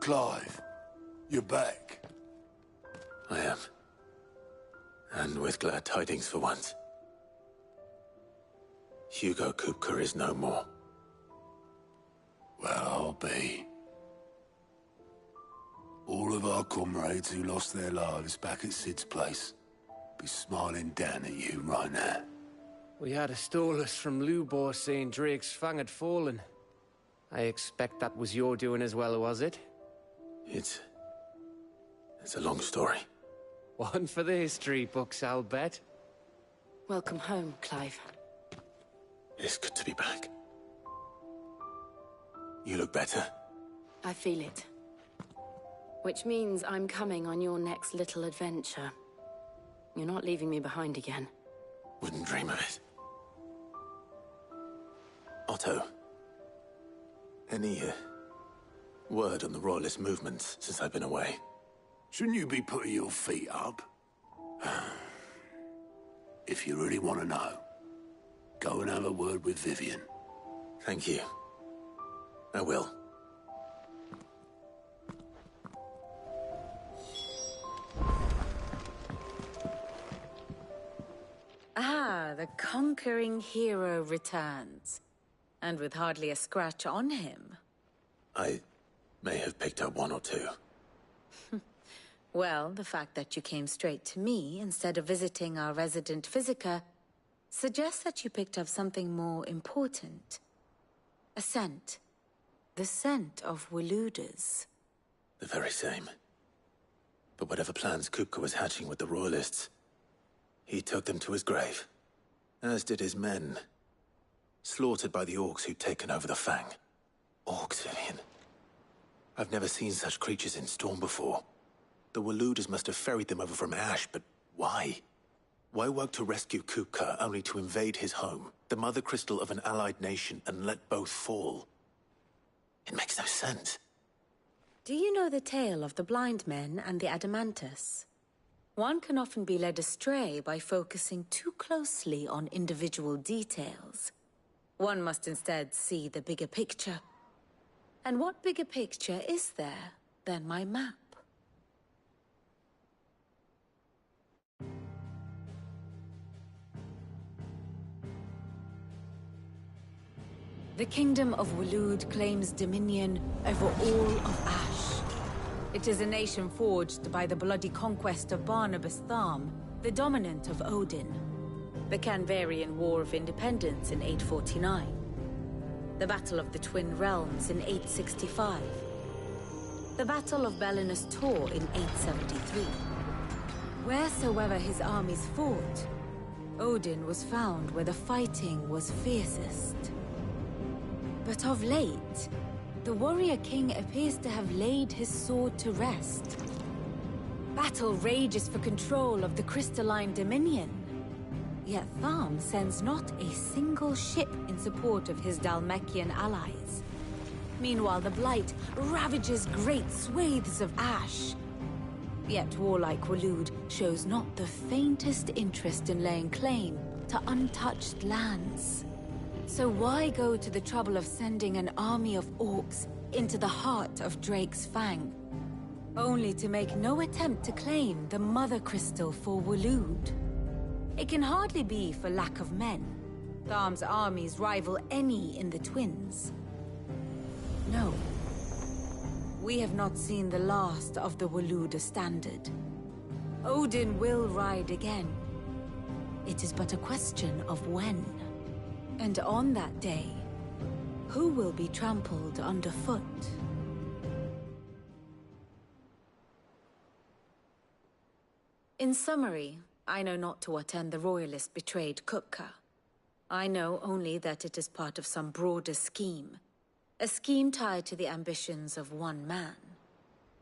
Clive, you're back. I am. And with glad tidings for once. Hugo Kupka is no more. Well, I'll be. All of our comrades who lost their lives back at Sid's place be smiling down at you right now. We had a stolus from Lubor saying Drake's fang had fallen. I expect that was your doing as well, was it? It's a long story. One for the history books, I'll bet. Welcome home, Clive. It's good to be back. You look better. I feel it. Which means I'm coming on your next little adventure. You're not leaving me behind again. Wouldn't dream of it. Otto. Any word on the Royalist movements since I've been away? Shouldn't you be putting your feet up? If you really want to know, go and have a word with Vivian. Thank you. I will. Ah, the conquering hero returns. And with hardly a scratch on him. I may have picked up one or two. Well, the fact that you came straight to me instead of visiting our resident physiker suggests that you picked up something more important. A scent. The scent of Waludas. The very same. But whatever plans Kupka was hatching with the Royalists, he took them to his grave. As did his men. Slaughtered by the orcs who'd taken over the Fang. Orcs, Vivian. I've never seen such creatures in Storm before. The Waludas must have ferried them over from Ash, but why? Why work to rescue Kupka only to invade his home, the mother crystal of an allied nation, and let both fall? It makes no sense. Do you know the tale of the blind men and the Adamantus? One can often be led astray by focusing too closely on individual details. One must instead see the bigger picture. And what bigger picture is there than my map? The Kingdom of Waloed claims dominion over all of Ash. It is a nation forged by the bloody conquest of Barnabas Tharm, the dominant of Odin. The Canvarian War of Independence in 849. The Battle of the Twin Realms in 865. The Battle of Belinus Tor in 873. Wheresoever his armies fought, Odin was found where the fighting was fiercest. But of late, the warrior king appears to have laid his sword to rest. Battle rages for control of the crystalline dominion. Yet Tharm sends not a single ship in support of his Dhalmekian allies. Meanwhile, the Blight ravages great swathes of Ash. Yet warlike Waloed shows not the faintest interest in laying claim to untouched lands. So why go to the trouble of sending an army of orcs into the heart of Drake's Fang, only to make no attempt to claim the Mother Crystal for Waloed? It can hardly be for lack of men. Tharm's armies rival any in the Twins. No. We have not seen the last of the Waluda standard. Odin will ride again. It is but a question of when. And on that day, who will be trampled underfoot? In summary, I know not to what end the Royalists betrayed Kupka. I know only that it is part of some broader scheme. A scheme tied to the ambitions of one man.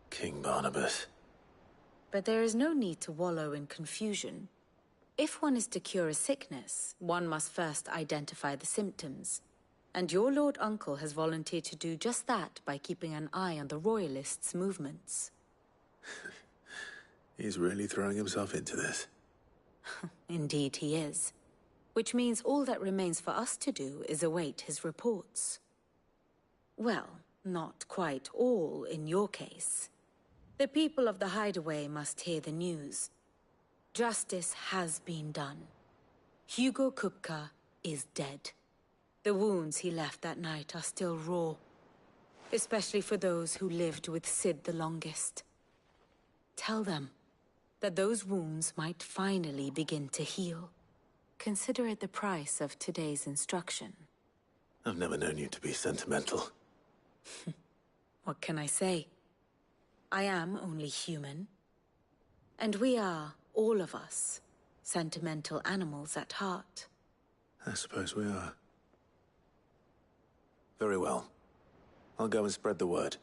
King Barnabas. But there is no need to wallow in confusion. If one is to cure a sickness, one must first identify the symptoms. And your Lord Uncle has volunteered to do just that by keeping an eye on the Royalists' movements. He's really throwing himself into this. Indeed he is. Which means all that remains for us to do is await his reports. Well, Not quite all in your case. The people of the Hideaway must hear the news. Justice has been done. Hugo Kupka is dead. The wounds he left that night are still raw, especially for those who lived with Sid the longest. Tell them that those wounds might finally begin to heal. Consider it the price of today's instruction. I've never known you to be sentimental. What can I say? I am only human. And we are, all of us, sentimental animals at heart. I suppose we are. Very well. I'll go and spread the word.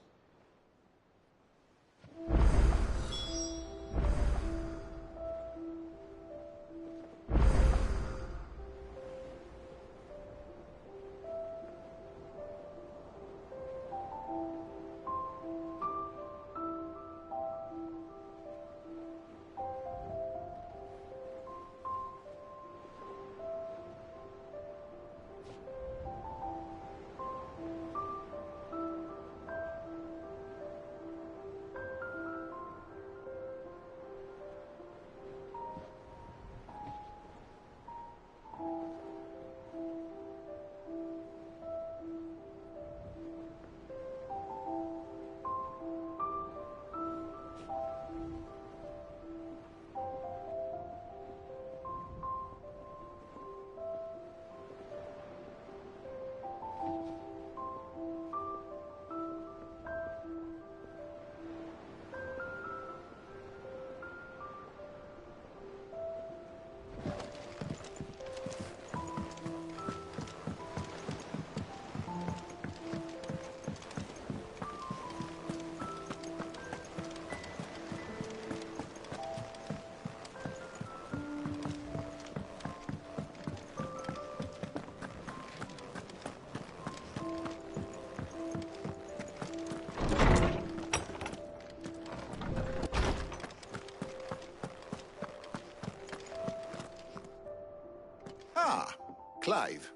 Clive,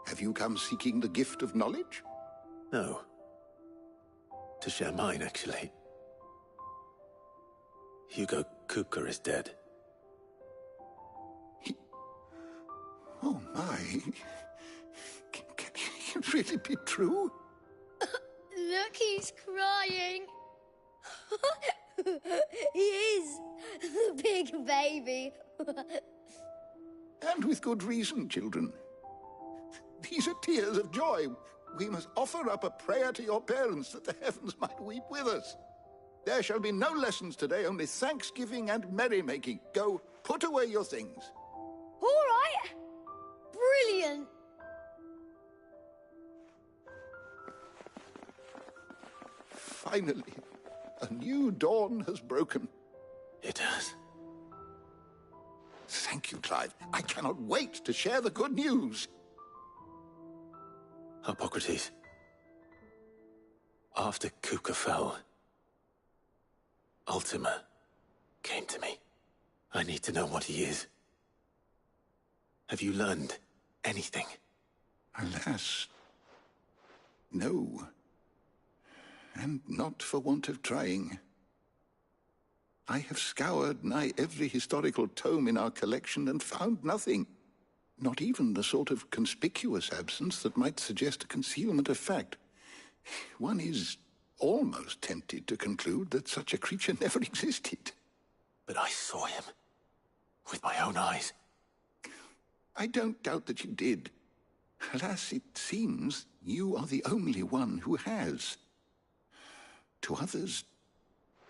have you come seeking the gift of knowledge? No. To share mine, actually. Hugo Kupka is dead. Oh my. Can it really be true? Look, he's crying. He is. The big baby. And with good reason, children. These are tears of joy. We must offer up a prayer to your parents that the heavens might weep with us. There shall be no lessons today, only thanksgiving and merrymaking. Go, put away your things. All right. Brilliant. Finally, a new dawn has broken. It has. Thank you, Clive. I cannot wait to share the good news. Hippocrates. After Kupka fell, Ultima came to me. I need to know what he is. Have you learned anything? Alas, no. And not for want of trying. I have scoured nigh every historical tome in our collection and found nothing. Not even the sort of conspicuous absence that might suggest a concealment of fact. One is almost tempted to conclude that such a creature never existed. But I saw him. With my own eyes. I don't doubt that you did. Alas, it seems you are the only one who has. To others,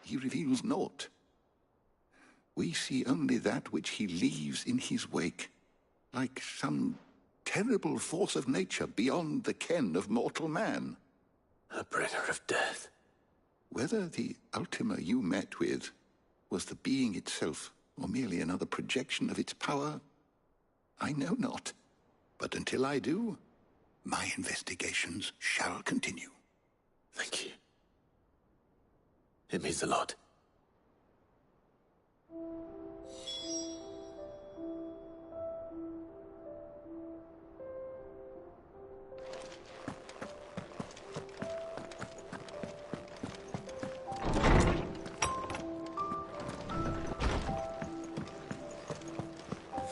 he reveals naught. We see only that which he leaves in his wake, like some terrible force of nature beyond the ken of mortal man. A bringer of death. Whether the Ultima you met with was the being itself, or merely another projection of its power, I know not. But until I do, my investigations shall continue. Thank you. It means a lot.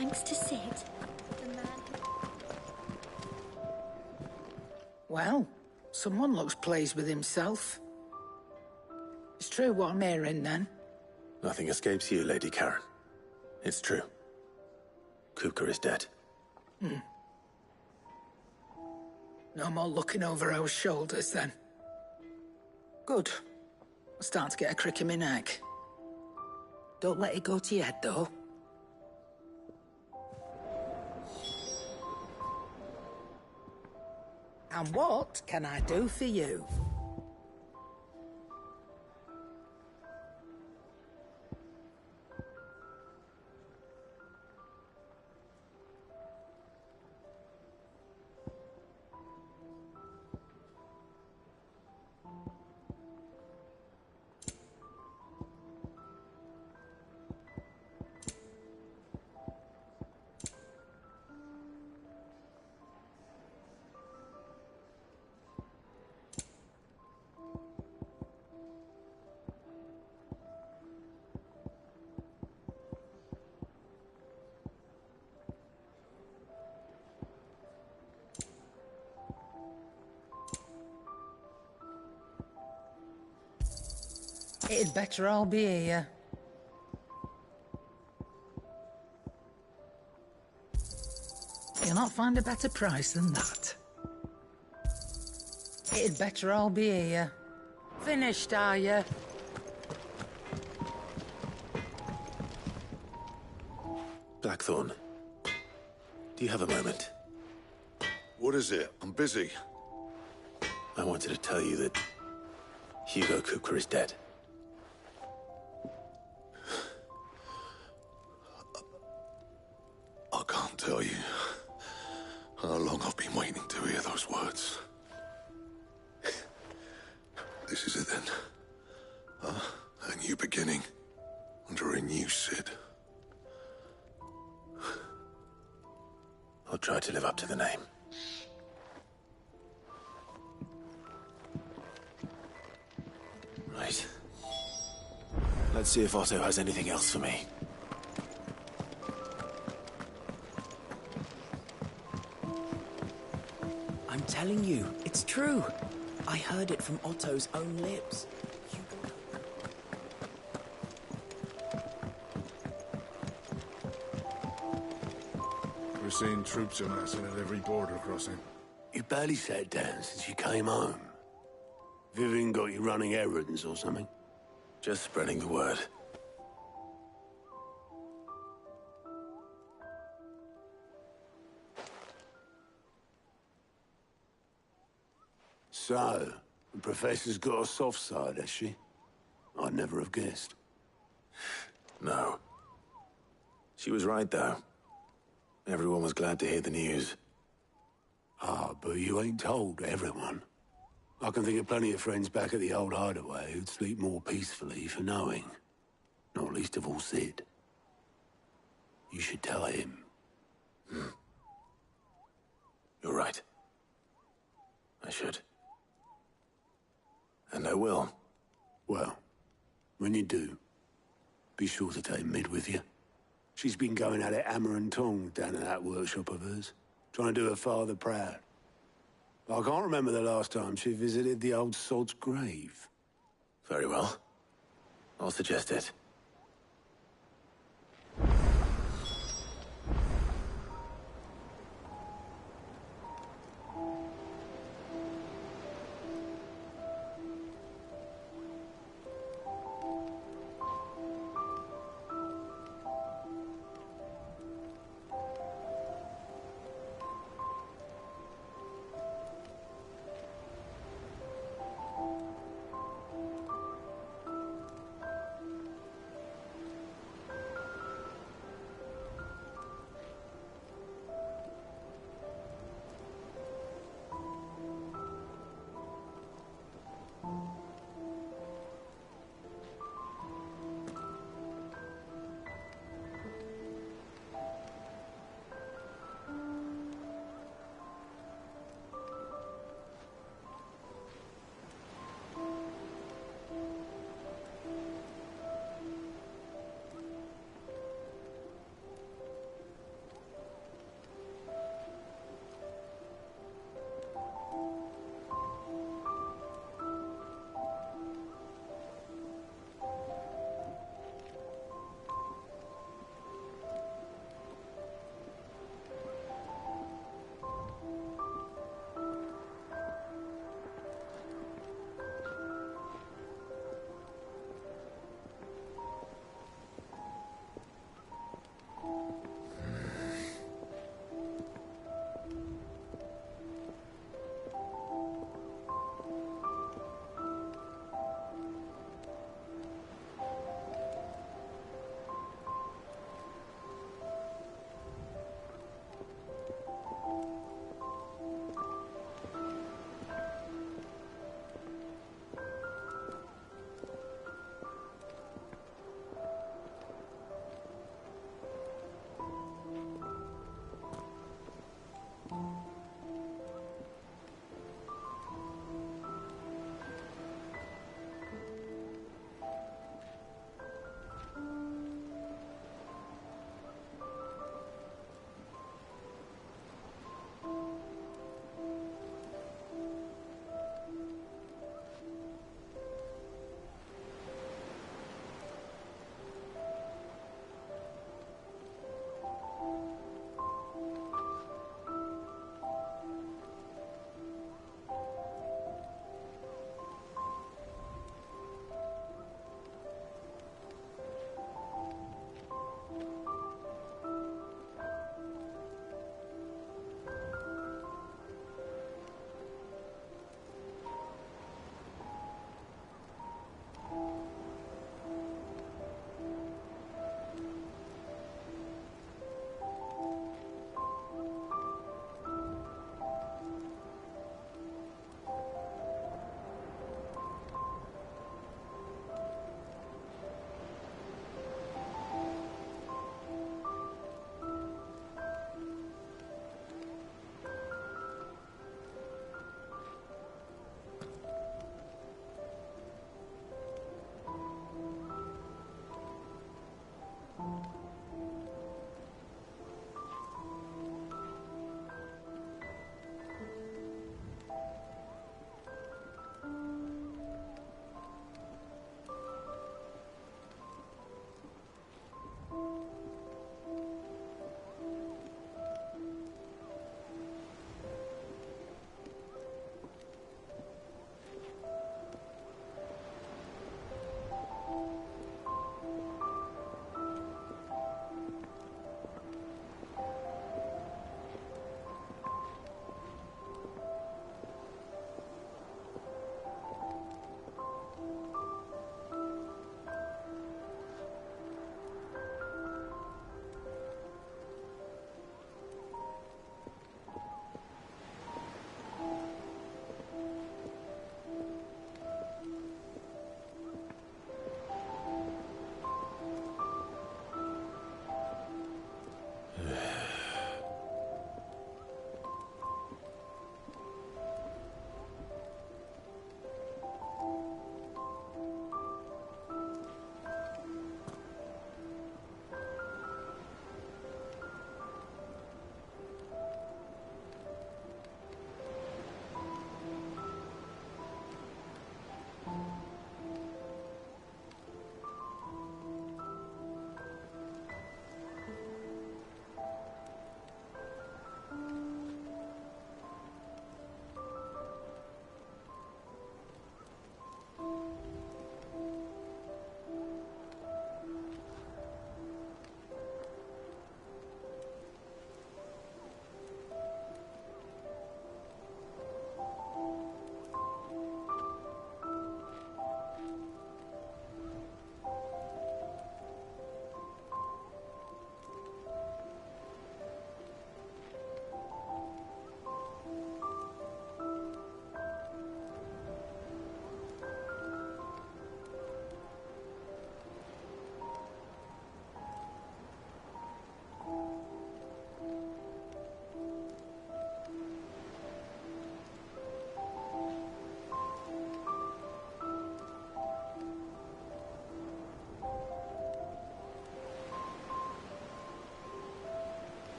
thanks to Sid, the man Well, someone looks pleased with himself. It's true what I'm hearing, then. Nothing escapes you, Lady Karen. It's true. Kupka is dead. No more looking over our shoulders, then. Good. I'm starting to get a crick in my neck. Don't let it go to your head, though. And what can I do for you? It'd better all be here. You'll not find a better price than that. It'd better all be here. Finished, are you? Blackthorn, do you have a moment? What is it? I'm busy. I wanted to tell you that Hugo Kupka is dead. I can't tell you how long I've been waiting to hear those words. This is it then. A new beginning under a new Sid. I'll try to live up to the name. Right. Let's see if Otto has anything else for me. I'm telling you, it's true. I heard it from Otto's own lips. We're seeing troops amassing at every border crossing. You barely sat down since you came home. Vivian got you running errands or something? Just spreading the word. So, the Professor's got a soft side, has she? I'd never have guessed. No. She was right, though. Everyone was glad to hear the news. Ah, but you ain't told everyone. I can think of plenty of friends back at the old hideaway who'd sleep more peacefully for knowing. Not least of all Sid. You should tell him. You're right. I should. And I will. Well, when you do, be sure to take Mid with you. She's been going at it hammer and tongs down in that workshop of hers, trying to do her father proud. I can't remember the last time she visited the old sod's grave. Very well. I'll suggest it.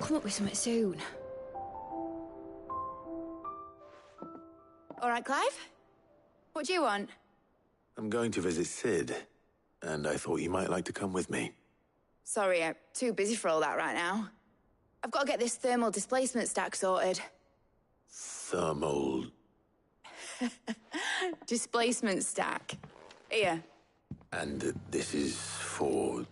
come up with something soon. All right, Clive? What do you want? I'm going to visit Sid, and I thought you might like to come with me. Sorry, I'm too busy for all that right now. I've got to get this thermal displacement stack sorted. Thermal... Displacement stack. Here. And this is for...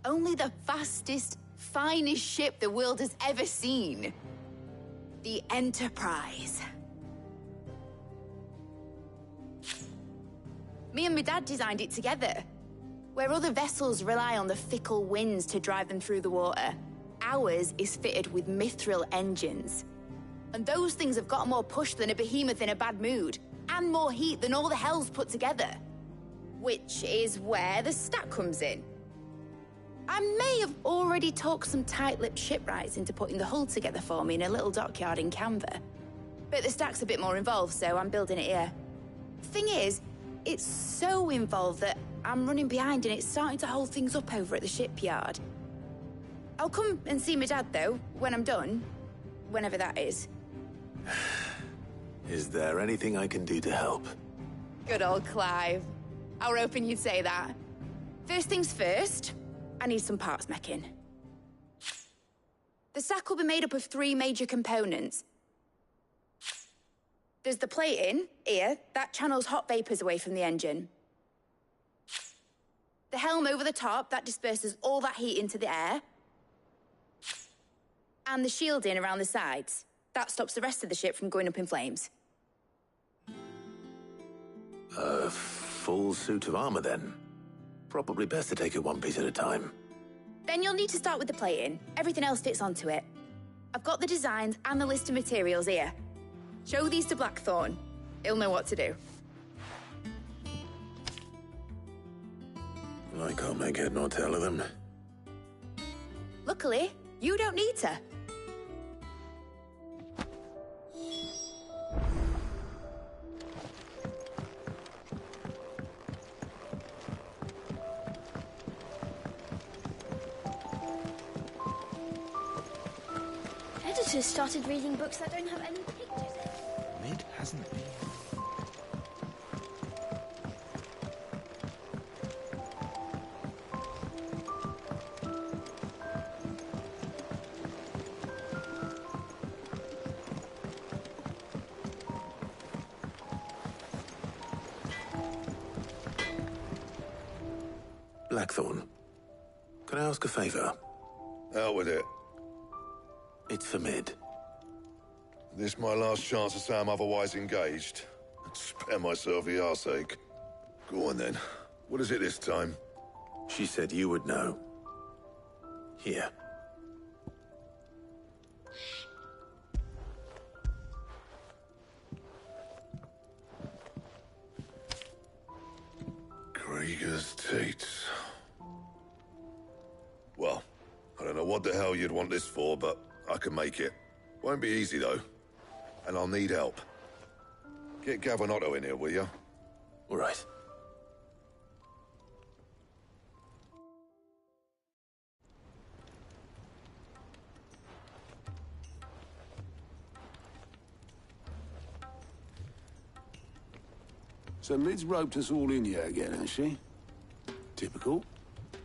Only the fastest, finest ship the world has ever seen. The Enterprise. Me and my dad designed it together. Where other vessels rely on the fickle winds to drive them through the water, ours is fitted with mithril engines. And those things have got more push than a behemoth in a bad mood, and more heat than all the hells put together. Which is where the stack comes in. I may have already talked some tight-lipped shipwrights into putting the hull together for me in a little dockyard in Canva. But the stack's a bit more involved, so I'm building it here. Thing is, it's so involved that I'm running behind and it's starting to hold things up over at the shipyard. I'll come and see my dad, though, when I'm done. Whenever that is. Is there anything I can do to help? Good old Clive. I were hoping you'd say that. First things first, I need some parts meching. The stack will be made up of 3 major components. There's the plating, here, that channels hot vapors away from the engine. The helm over the top, that disperses all that heat into the air. And the shielding around the sides. That stops the rest of the ship from going up in flames. A full suit of armor, then? Probably best to take it one piece at a time. Then you'll need to start with the plating. Everything else fits onto it. I've got the designs and the list of materials here. Show these to Blackthorn. He'll know what to do. I can't make head nor tail of them. Luckily, you don't need to. Editors started reading books that don't have any pictures in. Mid hasn't been. Blackthorn, can I ask a favor? Out with it. It's for Mid. This my last chance to say I'm otherwise engaged. Spare myself the arseache. Go on then. What is it this time? She said you would know. Here. Krieger's teats. Well, I don't know what the hell you'd want this for, but I can make it. Won't be easy, though. And I'll need help. Get Gavin-Otto in here, will you? All right. So Mid's roped us all in here again, has she? Typical.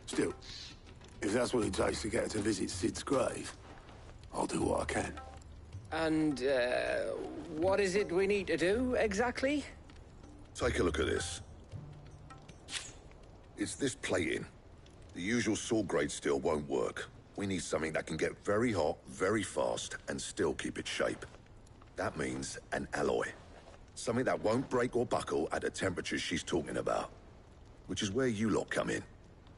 Still, if that's what it takes to get her to visit Sid's grave, I'll do what I can. And, what is it we need to do, exactly? Take a look at this. It's this plating. The usual sword-grade steel won't work. We need something that can get very hot, very fast, and still keep its shape. That means an alloy. Something that won't break or buckle at the temperatures she's talking about. Which is where you lot come in.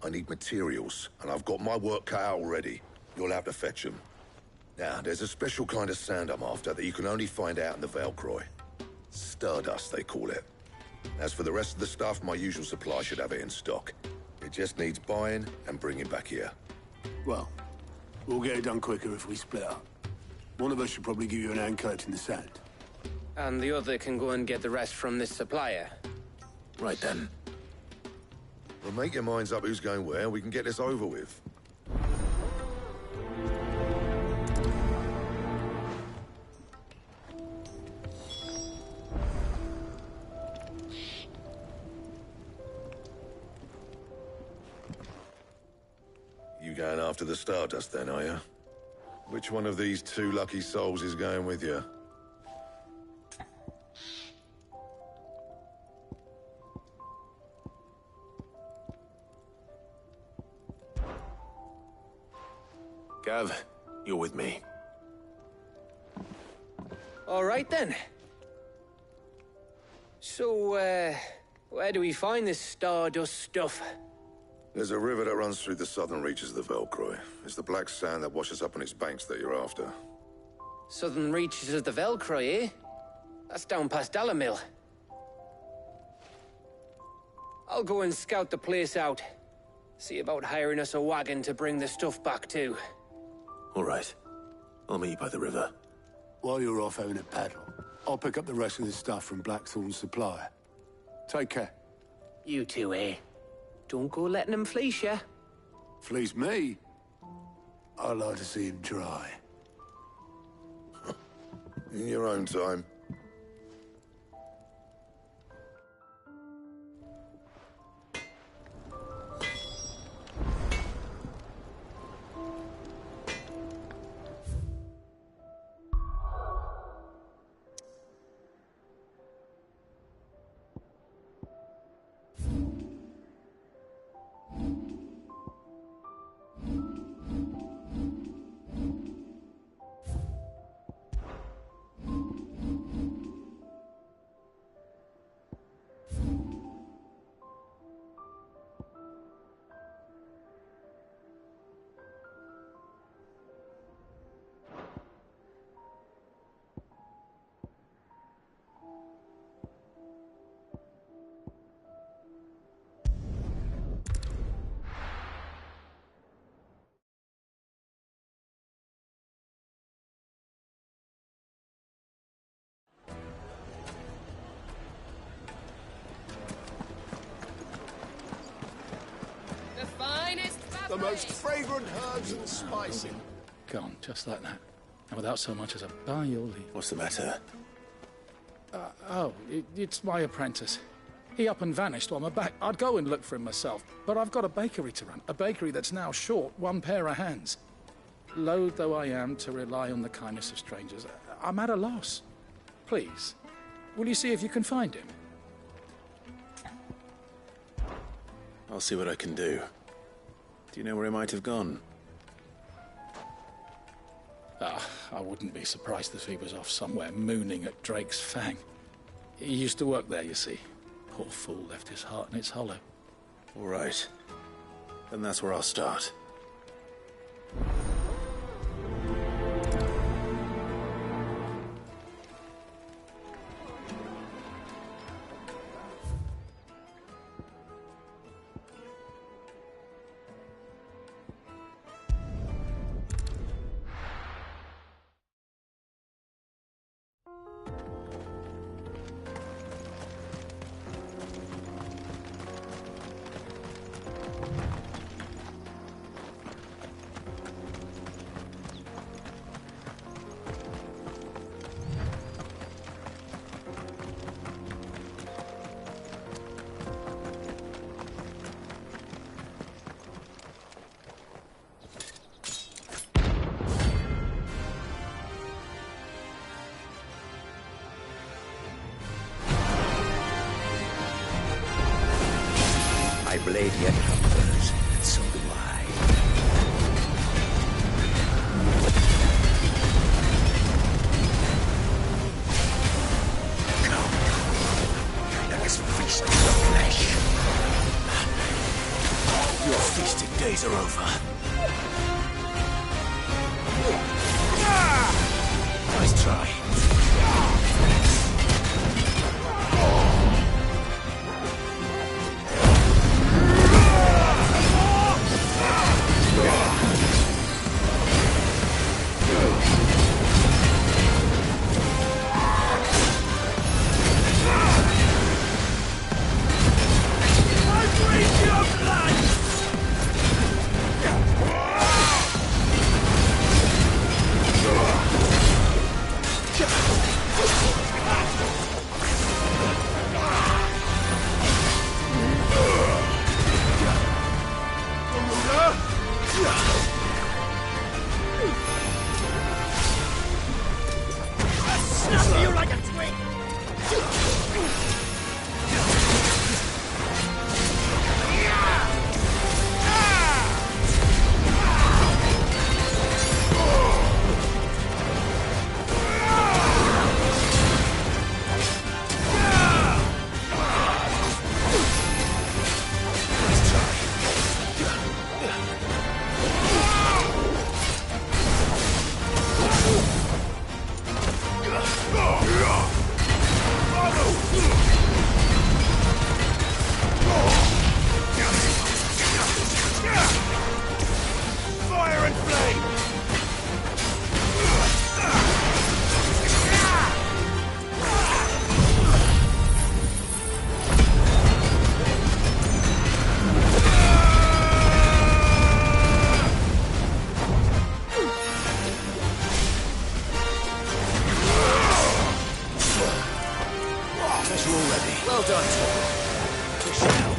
I need materials, and I've got my work cut out already. You'll have to fetch them. Now, there's a special kind of sand I'm after that you can only find out in the Valcroy. Stardust, they call it. As for the rest of the stuff, my usual supply should have it in stock. It just needs buying and bringing back here. Well, we'll get it done quicker if we split up. One of us should probably give you an hand collecting the sand. And the other can go and get the rest from this supplier. Right then. Well, make your minds up who's going where, and we can get this over with. after the Stardust then, are you? Which one of these two lucky souls is going with you? Gav, you're with me. All right, then. So, where do we find this Stardust stuff? There's a river that runs through the southern reaches of the Velcroy. It's the black sand that washes up on its banks that you're after. Southern reaches of the Velcroy, eh? That's down past Dalamil. I'll go and scout the place out. See about hiring us a wagon to bring the stuff back to. All right. I'll meet you by the river. While you're off having a paddle, I'll pick up the rest of the stuff from Blackthorn's supplier. Take care. You two, eh? Don't go letting him fleece ya. Fleece me? I'd like to see him try. In your own time. The most fragrant herbs and spices. Gone, just like that. And without so much as a by your leave. What's the matter? It's my apprentice. He up and vanished while I'm back. I'd go and look for him myself, but I've got a bakery to run. A bakery that's now short one pair of hands. Loath though I am to rely on the kindness of strangers, I'm at a loss. Please, will you see if you can find him? I'll see what I can do. Do you know where he might have gone? I wouldn't be surprised if he was off somewhere mooning at Drake's Fang. He used to work there, you see. Poor fool left his heart in its hollow. All right. Then that's where I'll start. My blade yet hungers, and so do I. Come, let us feast on the flesh. Your feasting days are over. Nice try. Fire and flame! Special already. Well done, Tom. Push now.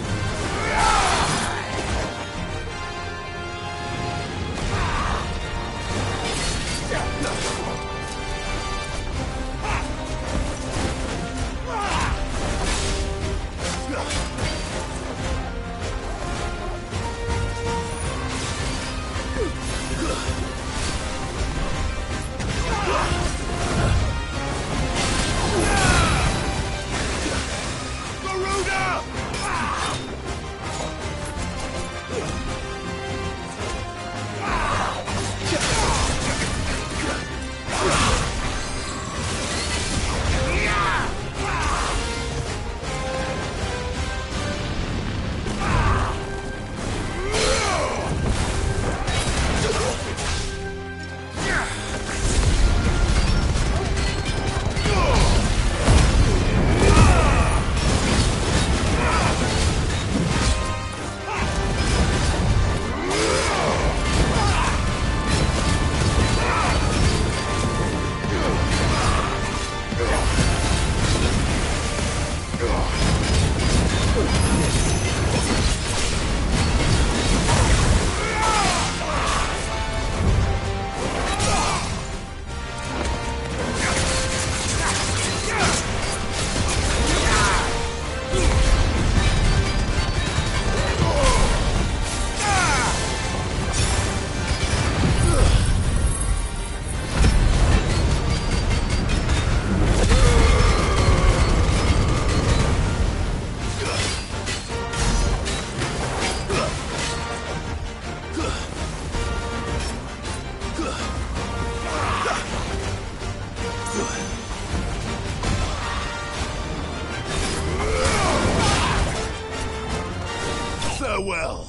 Farewell.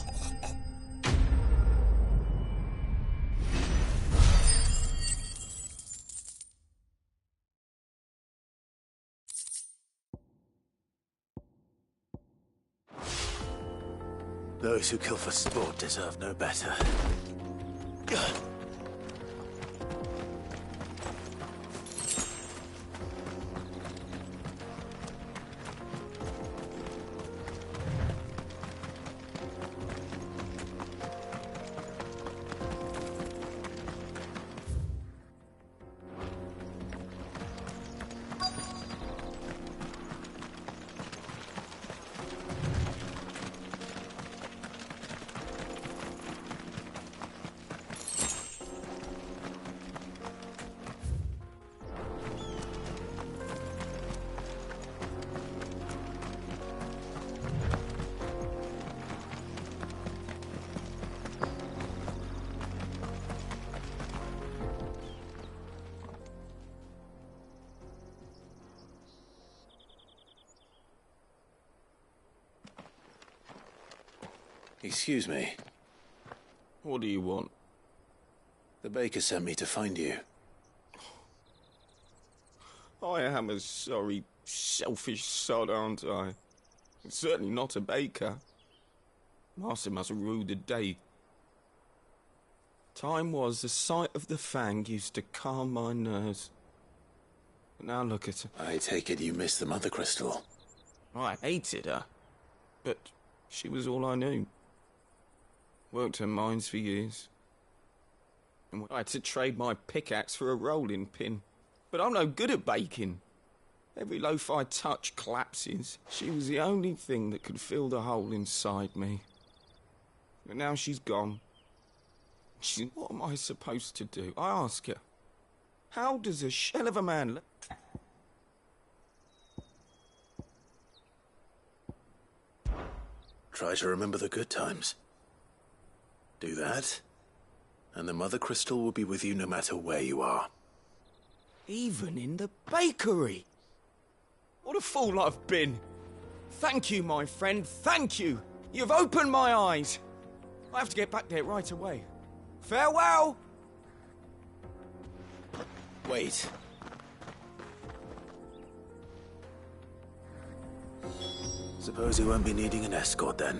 Those who kill for sport deserve no better. Excuse me. What do you want? The baker sent me to find you. I am a sorry, selfish sod, aren't I? Certainly not a baker. Master must have ruled the day. Time was the sight of the fang used to calm my nerves. But now look at her. I take it you missed the Mother Crystal. I hated her, but she was all I knew. Worked her mines for years. And I had to trade my pickaxe for a rolling pin. But I'm no good at baking. Every loaf I touch collapses. She was the only thing that could fill the hole inside me. But now she's gone. What am I supposed to do? I ask her. How does a shell of a man look? Try to remember the good times. Do that, and the Mother Crystal will be with you no matter where you are. Even in the bakery. What a fool I've been. Thank you, my friend, thank you. You've opened my eyes. I have to get back there right away. Farewell! Wait. Suppose he won't be needing an escort then.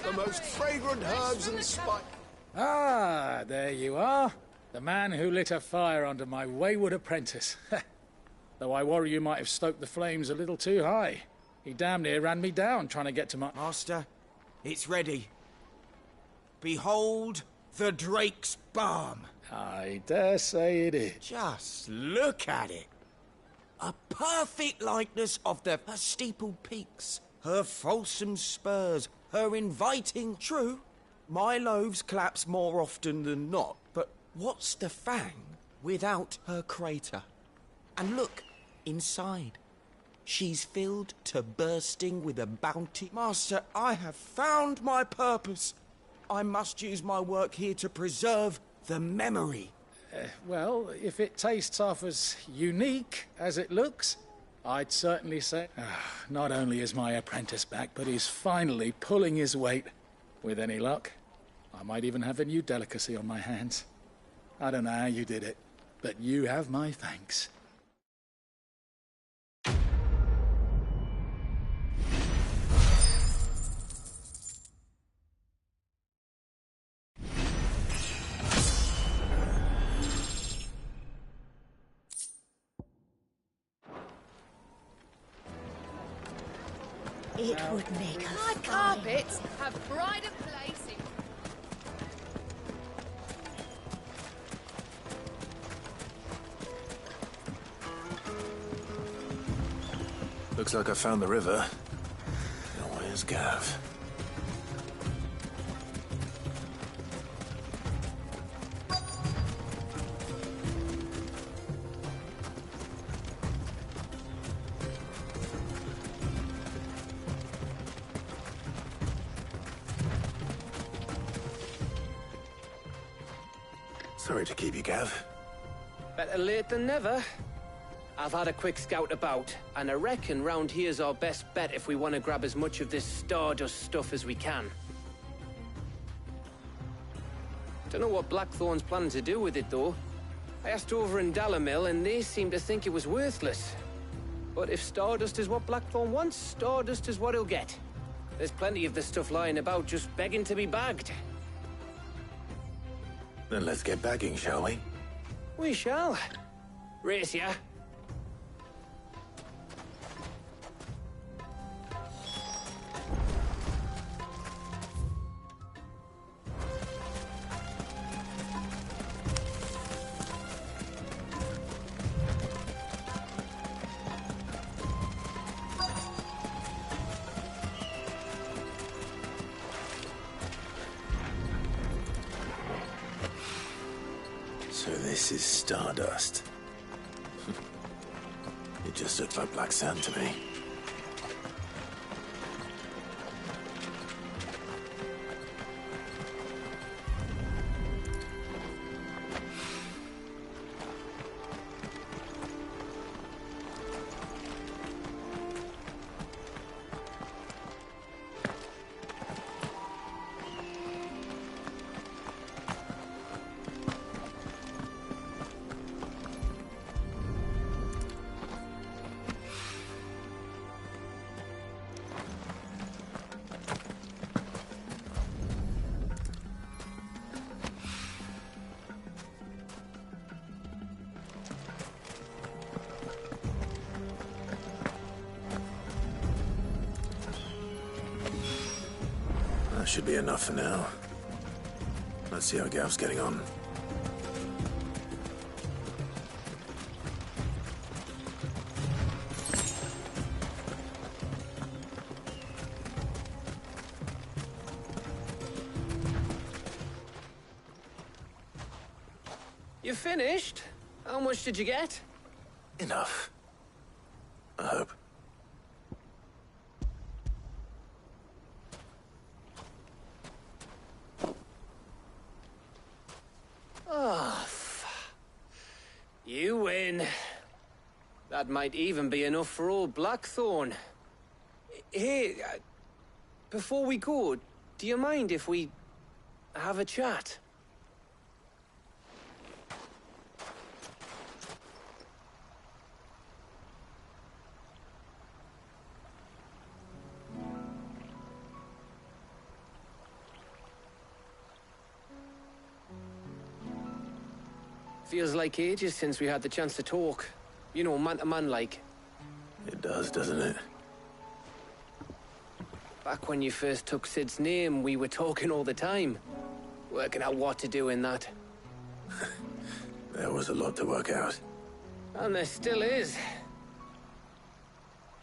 The most fragrant herbs and spices. Ah, there you are. The man who lit a fire under my wayward apprentice. Though I worry you might have stoked the flames a little too high. He damn near ran me down trying to get to my... Master, it's ready. Behold the Drake's balm. I dare say it is. Just look at it. A perfect likeness of her steepled peaks, her fulsome spurs, her inviting... True, my loaves collapse more often than not, but what's the fang without her crater? And look, inside. She's filled to bursting with a bounty. Master, I have found my purpose. I must use my work here to preserve the memory. Well, if it tastes half as unique as it looks, I'd certainly say... not only is my apprentice back, but he's finally pulling his weight. With any luck, I might even have a new delicacy on my hands. I don't know how you did it, but you have my thanks. It would make a My carpets have pride of place in... Looks like I found the river. Now where's Gav? Sorry to keep you, Gav. Better late than never. I've had a quick scout about, and I reckon round here's our best bet if we want to grab as much of this Stardust stuff as we can. Don't know what Blackthorn's planning to do with it, though. I asked over in Dalamil, and they seem to think it was worthless. But if Stardust is what Blackthorn wants, Stardust is what he'll get. There's plenty of this stuff lying about, just begging to be bagged. Then let's get bagging, shall we? We shall. Race ya. So this is Stardust. It just looks like black sand to me. That should be enough for now. Let's see how Gav's getting on. You finished? How much did you get? Enough. I hope. Oh, you win. That might even be enough for old Blackthorn. Hey, before we go, do you mind if we have a chat? Feels like ages since we had the chance to talk. You know, man to man like. It does, doesn't it? Back when you first took Sid's name, we were talking all the time. Working out what to do in that. There was a lot to work out. And there still is.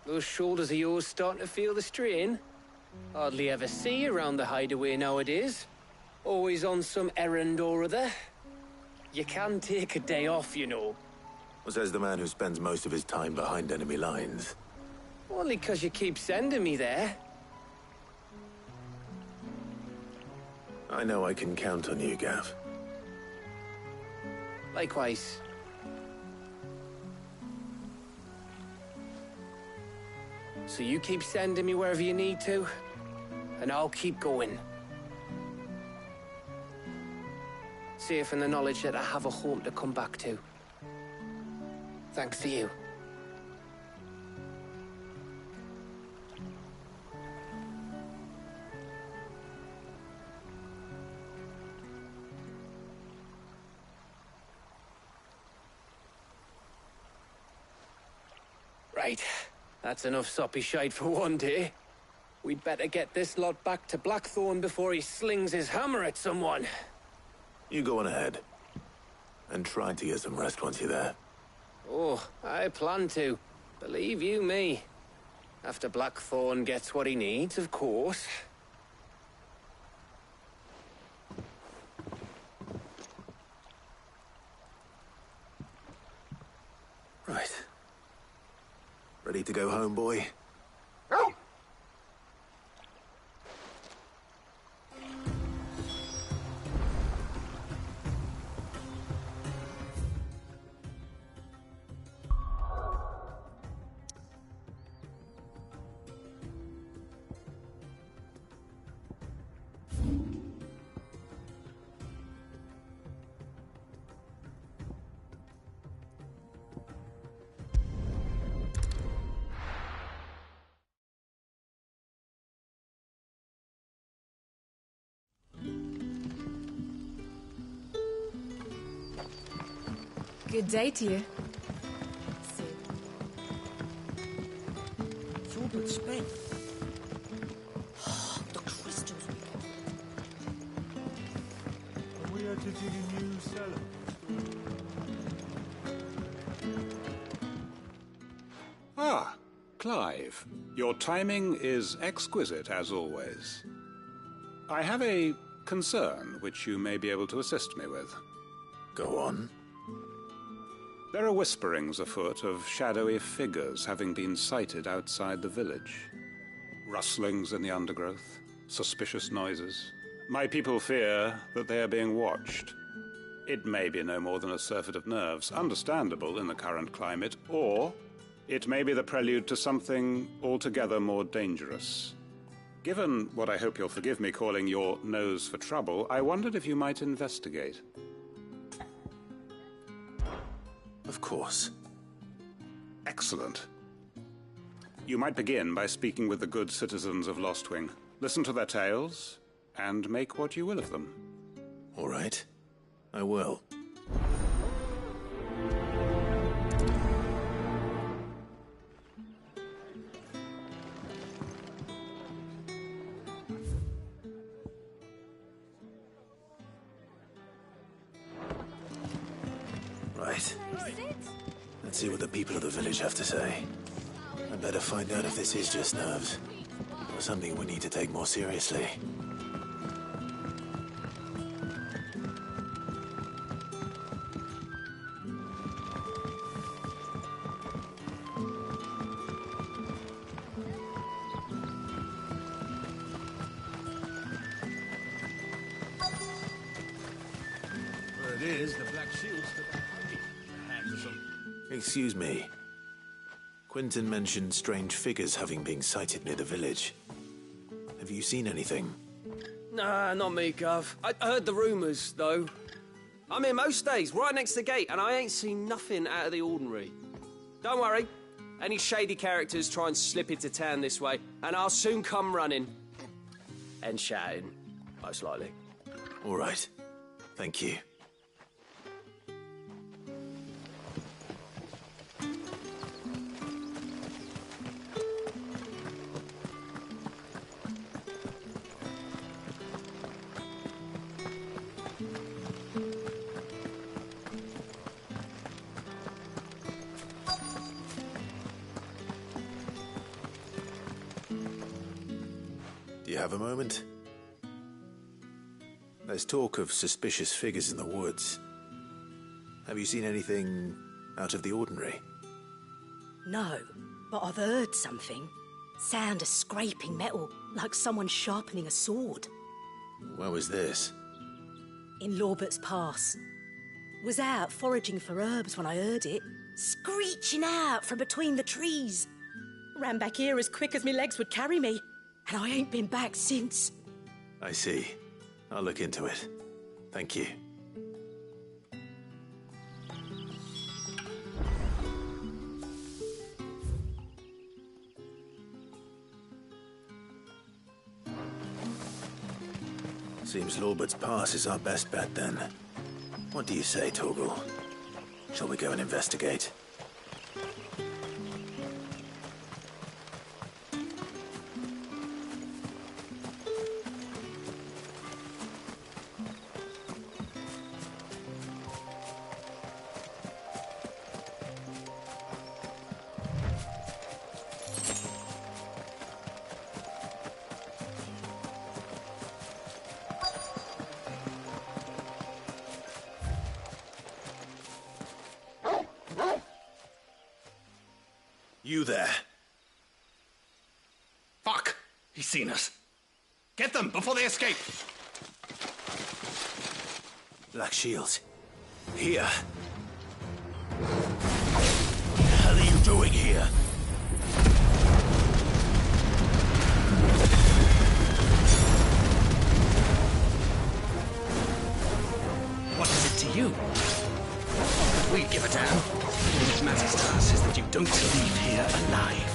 Those shoulders of yours starting to feel the strain. Hardly ever see you around the hideaway nowadays. Always on some errand or other. You can take a day off, you know. Well, says the man who spends most of his time behind enemy lines. Only 'cause you keep sending me there. I know I can count on you, Gav. Likewise. So you keep sending me wherever you need to, and I'll keep going. Safe in the knowledge that I have a home to come back to. Thanks to you. Right. That's enough soppy shite for one day. We'd better get this lot back to Blackthorn before he slings his hammer at someone. You go on ahead. And try to get some rest once you're there. Oh, I plan to. Believe you me. After Blackthorn gets what he needs, of course. Right. Ready to go home, boy? Good day to you. It's all but spent. The crystals we got. Are we editing a new cellar? Ah, Clive. Your timing is exquisite, as always. I have a concern which you may be able to assist me with. Go on. There are whisperings afoot of shadowy figures having been sighted outside the village. Rustlings in the undergrowth, suspicious noises. My people fear that they are being watched. It may be no more than a surfeit of nerves, understandable in the current climate, or it may be the prelude to something altogether more dangerous. Given what I hope you'll forgive me calling your nose for trouble, I wondered if you might investigate. Of course. Excellent. You might begin by speaking with the good citizens of Lostwing. Listen to their tales, and make what you will of them. All right. I will. Right. Let's see what the people of the village have to say. I better find out if this is just nerves, or something we need to take more seriously. is, the Black Shields took a pretty hand of some. Excuse me. Quentin mentioned strange figures having been sighted near the village. Have you seen anything? Nah, not me, Gov. I heard the rumours, though. I'm here most days, right next to the gate, and I ain't seen nothing out of the ordinary. Don't worry. Any shady characters try and slip into town this way, and I'll soon come running. And shouting, most likely. All right. Thank you. Do you have a moment? There's talk of suspicious figures in the woods. Have you seen anything out of the ordinary? No, but I've heard something. Sound of scraping metal, like someone sharpening a sword. Where was this? In Lorbert's Pass. Was out foraging for herbs when I heard it, screeching out from between the trees. Ran back here as quick as my legs would carry me, and I ain't been back since. I see. I'll look into it. Thank you. Seems Lorbert's Pass is our best bet, then. What do you say, Torgal? Shall we go and investigate? You there. Fuck! He's seen us. Get them before they escape! Black Shields. Here. What the hell are you doing here? What is it to you? Not that we give a damn. What matters to us is that you don't leave here alive.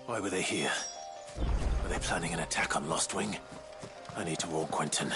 Why were they here? Were they planning an attack on Lost Wing? I need to warn Quentin.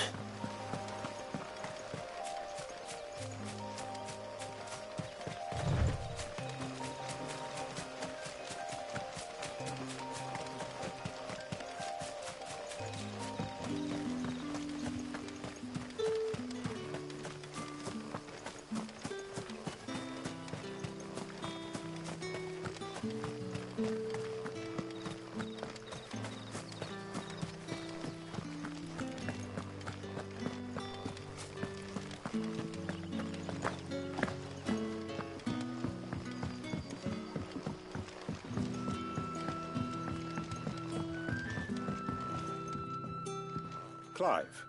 Clive,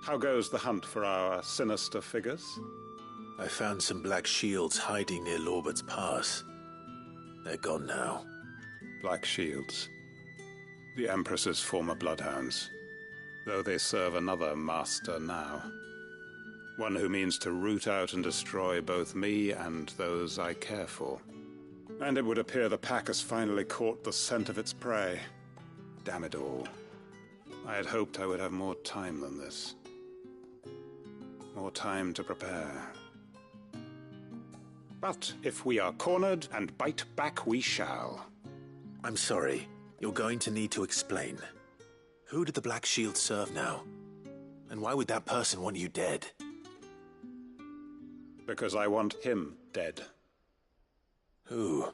how goes the hunt for our sinister figures? I found some Black Shields hiding near Lorbert's Pass. They're gone now. Black Shields, the Empress's former bloodhounds, though they serve another master now. One who means to root out and destroy both me and those I care for. And it would appear the pack has finally caught the scent of its prey. Damn it all. I had hoped I would have more time than this. More time to prepare. But if we are cornered, and bite back we shall. I'm sorry. You're going to need to explain. Who did the Black Shield serve now? And why would that person want you dead? Because I want him dead. Who?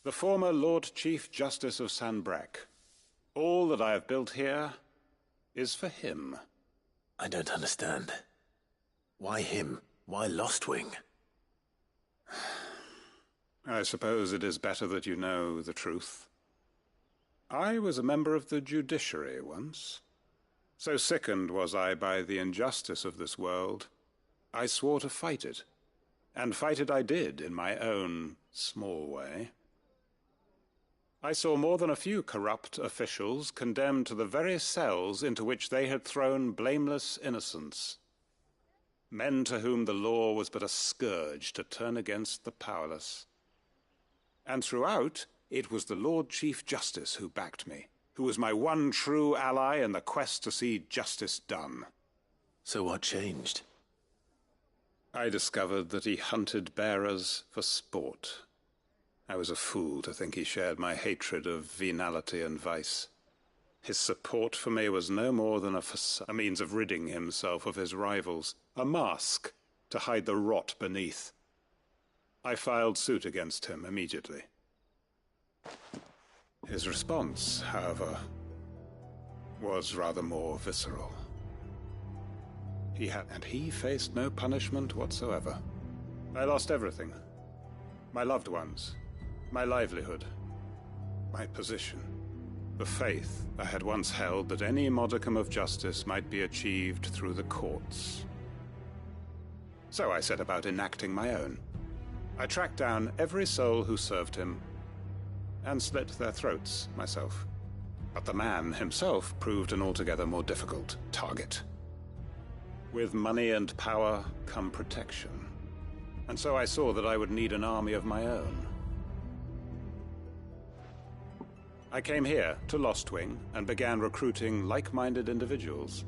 The former Lord Chief Justice of Sanbreque. All that I have built here is for him. I don't understand. Why him? Why Lostwing? I suppose it is better that you know the truth. I was a member of the judiciary once. So sickened was I by the injustice of this world, I swore to fight it. And fight it I did, in my own small way. I saw more than a few corrupt officials condemned to the very cells into which they had thrown blameless innocents. Men to whom the law was but a scourge to turn against the powerless. And throughout, it was the Lord Chief Justice who backed me, who was my one true ally in the quest to see justice done. So what changed? I discovered that he hunted bearers for sport. I was a fool to think he shared my hatred of venality and vice. His support for me was no more than a means of ridding himself of his rivals, a mask to hide the rot beneath. I filed suit against him immediately. His response, however, was rather more visceral. He faced no punishment whatsoever. I lost everything. My loved ones, my livelihood, my position, the faith I had once held that any modicum of justice might be achieved through the courts. So I set about enacting my own. I tracked down every soul who served him, and slit their throats myself. But the man himself proved an altogether more difficult target. With money and power come protection. And so I saw that I would need an army of my own. I came here to Lostwing and began recruiting like-minded individuals.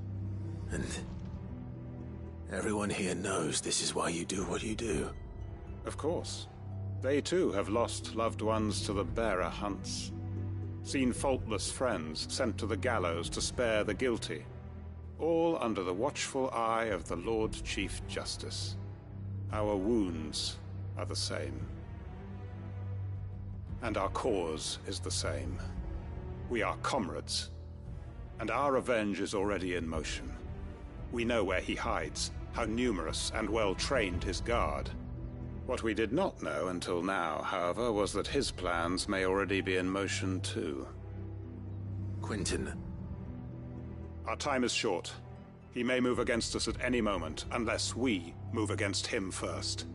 And everyone here knows this is why you do what you do. Of course. They too have lost loved ones to the bearer hunts. Seen faultless friends sent to the gallows to spare the guilty. All under the watchful eye of the Lord Chief Justice. Our wounds are the same. And our cause is the same. We are comrades. And our revenge is already in motion. We know where he hides, how numerous and well-trained his guard. What we did not know until now, however, was that his plans may already be in motion too. Quentin. Our time is short. He may move against us at any moment, unless we move against him first.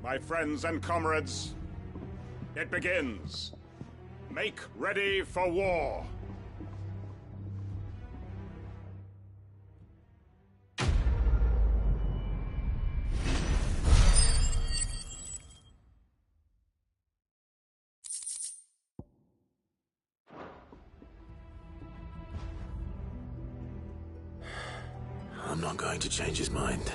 My friends and comrades, it begins. Make ready for war. I'm not going to change his mind.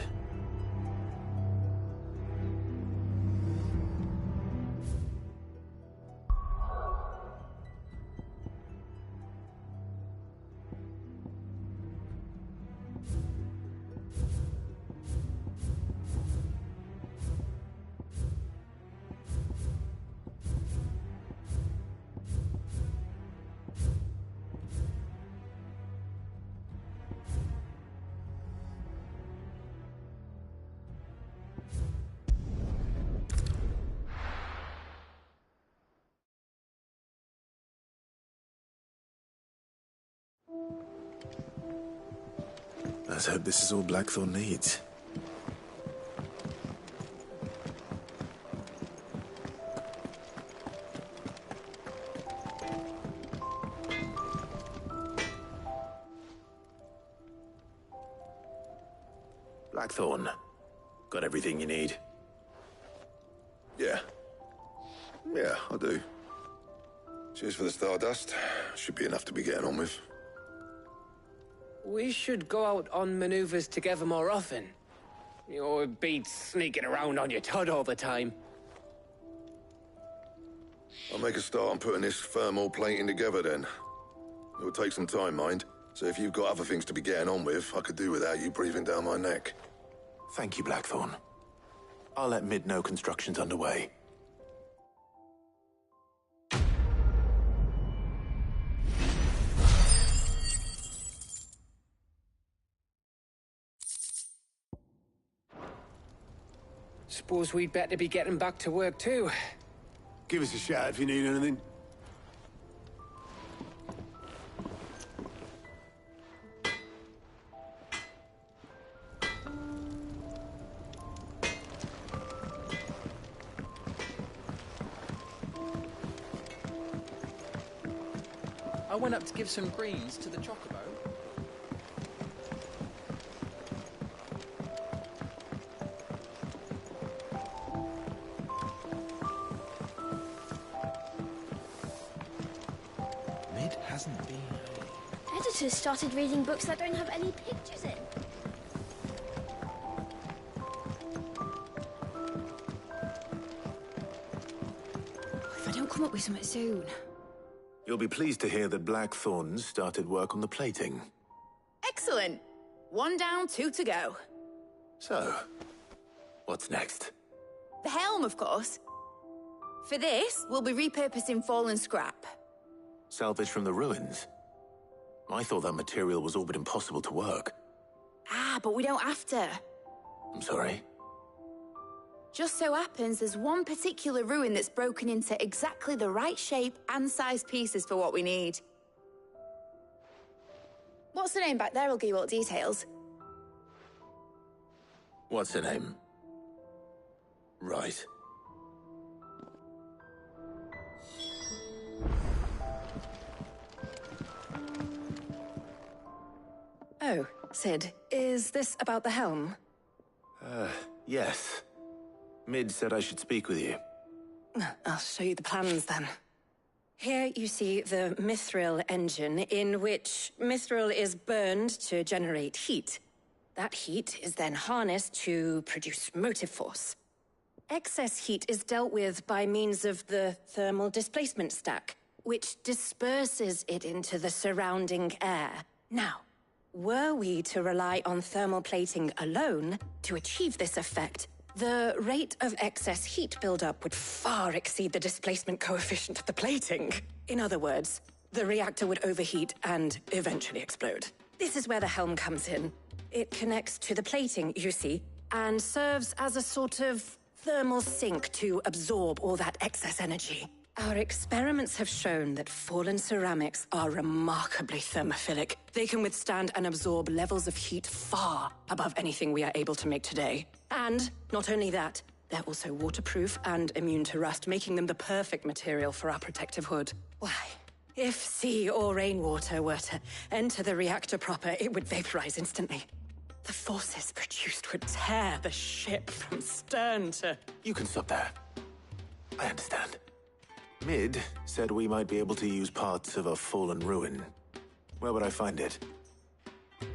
Let's hope this is all Blackthorn needs. Blackthorn, got everything you need? Yeah. Yeah, I do. Cheers for the stardust. Should be enough to be getting on with. We should go out on maneuvers together more often. You know, it beats sneaking around on your Todd all the time. I'll make a start on putting this thermal plating together then. It'll take some time, mind. So if you've got other things to be getting on with, I could do without you breathing down my neck. Thank you, Blackthorn. I'll let Mid know construction's underway. Suppose we'd better be getting back to work too. Give us a shout if you need anything. I went up to give some greens to the chocobo. Mid hasn't been. Editors started reading books that don't have any pictures in. If I don't come up with something soon. You'll be pleased to hear that Blackthorn's started work on the plating. Excellent. 1 down, 2 to go. So, what's next? The helm, of course. For this, we'll be repurposing fallen scrap. Salvage from the ruins? I thought that material was all but impossible to work. Ah, but we don't have to. I'm sorry? Just so happens there's one particular ruin that's broken into exactly the right shape and size pieces for what we need. What's the name back there? I'll give you all the details. What's her name? Right. Oh, Sid, is this about the helm? Yes. Mid said I should speak with you. I'll show you the plans then. Here you see the mithril engine, in which mithril is burned to generate heat. That heat is then harnessed to produce motive force. Excess heat is dealt with by means of the thermal displacement stack, which disperses it into the surrounding air. Now, were we to rely on thermal plating alone to achieve this effect, the rate of excess heat buildup would far exceed the displacement coefficient of the plating. In other words, the reactor would overheat and eventually explode. This is where the helm comes in. It connects to the plating, you see, and serves as a sort of thermal sink to absorb all that excess energy. Our experiments have shown that fallen ceramics are remarkably thermophilic. They can withstand and absorb levels of heat far above anything we are able to make today. And not only that, they're also waterproof and immune to rust, making them the perfect material for our protective hood. Why, if sea or rainwater were to enter the reactor proper, it would vaporize instantly. The forces produced would tear the ship from stern to... You can stop there. I understand. Mid said we might be able to use parts of a fallen ruin. Where would I find it?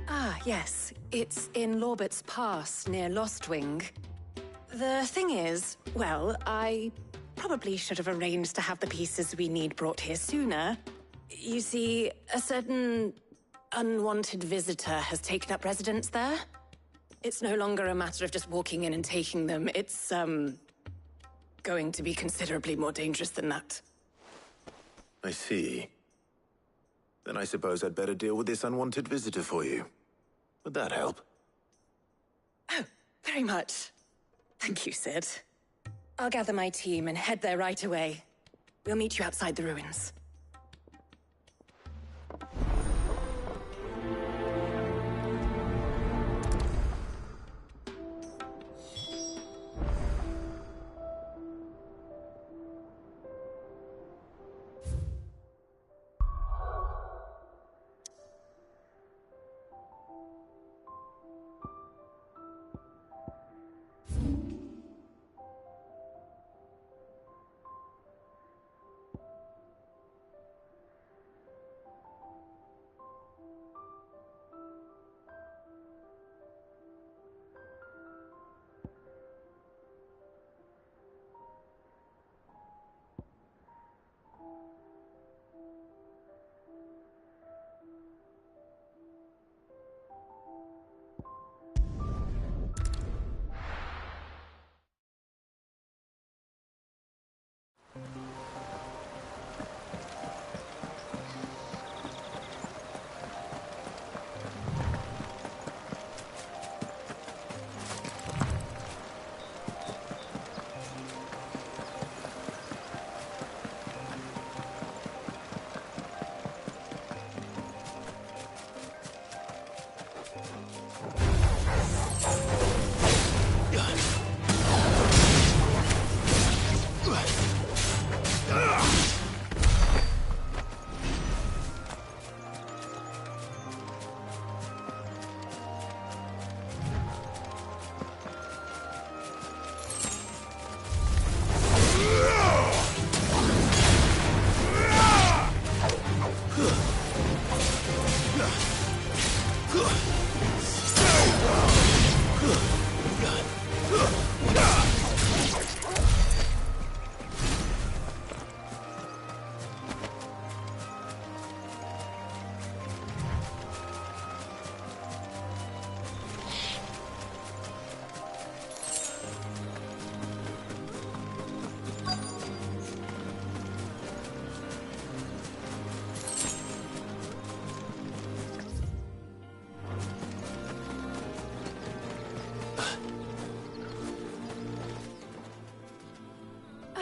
Ah, yes. It's in Lorbert's Pass, near Lostwing. The thing is, well, I probably should have arranged to have the pieces we need brought here sooner. You see, a certain unwanted visitor has taken up residence there. It's no longer a matter of just walking in and taking them. It's, going to be considerably more dangerous than that. I see. Then I suppose I'd better deal with this unwanted visitor for you. Would that help? Oh, very much. Thank you, Sid. I'll gather my team and head there right away. We'll meet you outside the ruins.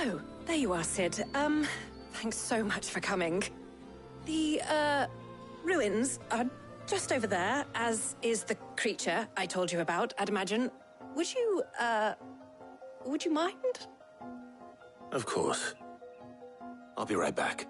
Oh, there you are, Sid. Thanks so much for coming. The, ruins are just over there, as is the creature I told you about, I'd imagine. Would you mind? Of course. I'll be right back.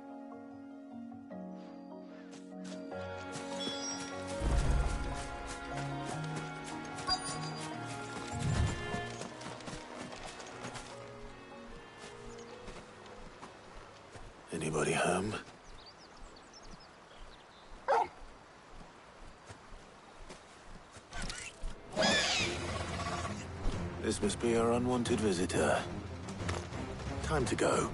Anybody home? This must be our unwanted visitor. Time to go.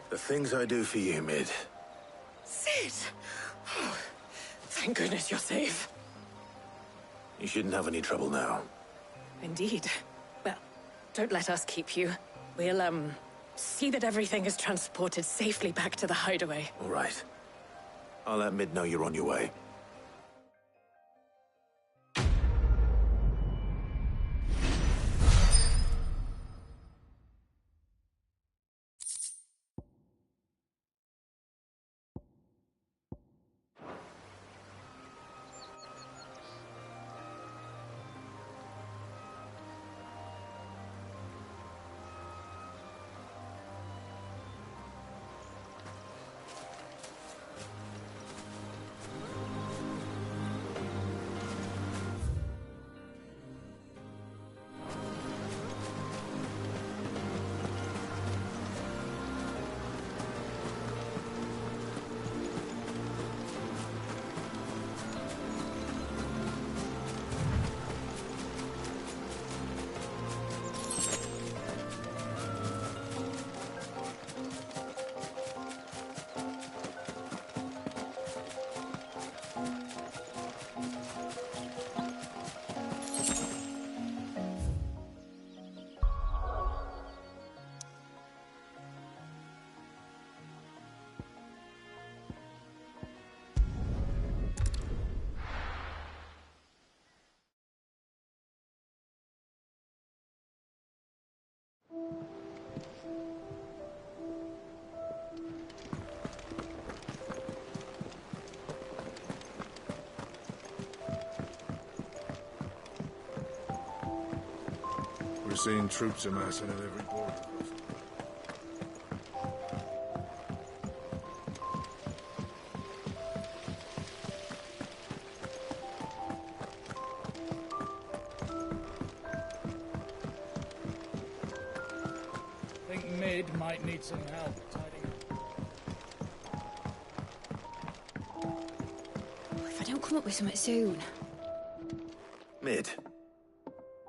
The things I do for you, Mid. Sid! Oh, thank goodness you're safe. You shouldn't have any trouble now. Indeed. Well, don't let us keep you. We'll, see that everything is transported safely back to the hideaway. All right. I'll let Mid know you're on your way. to seeing troops amassing at every port. Think Mid might need some help tidying If I don't come up with something soon. Mid.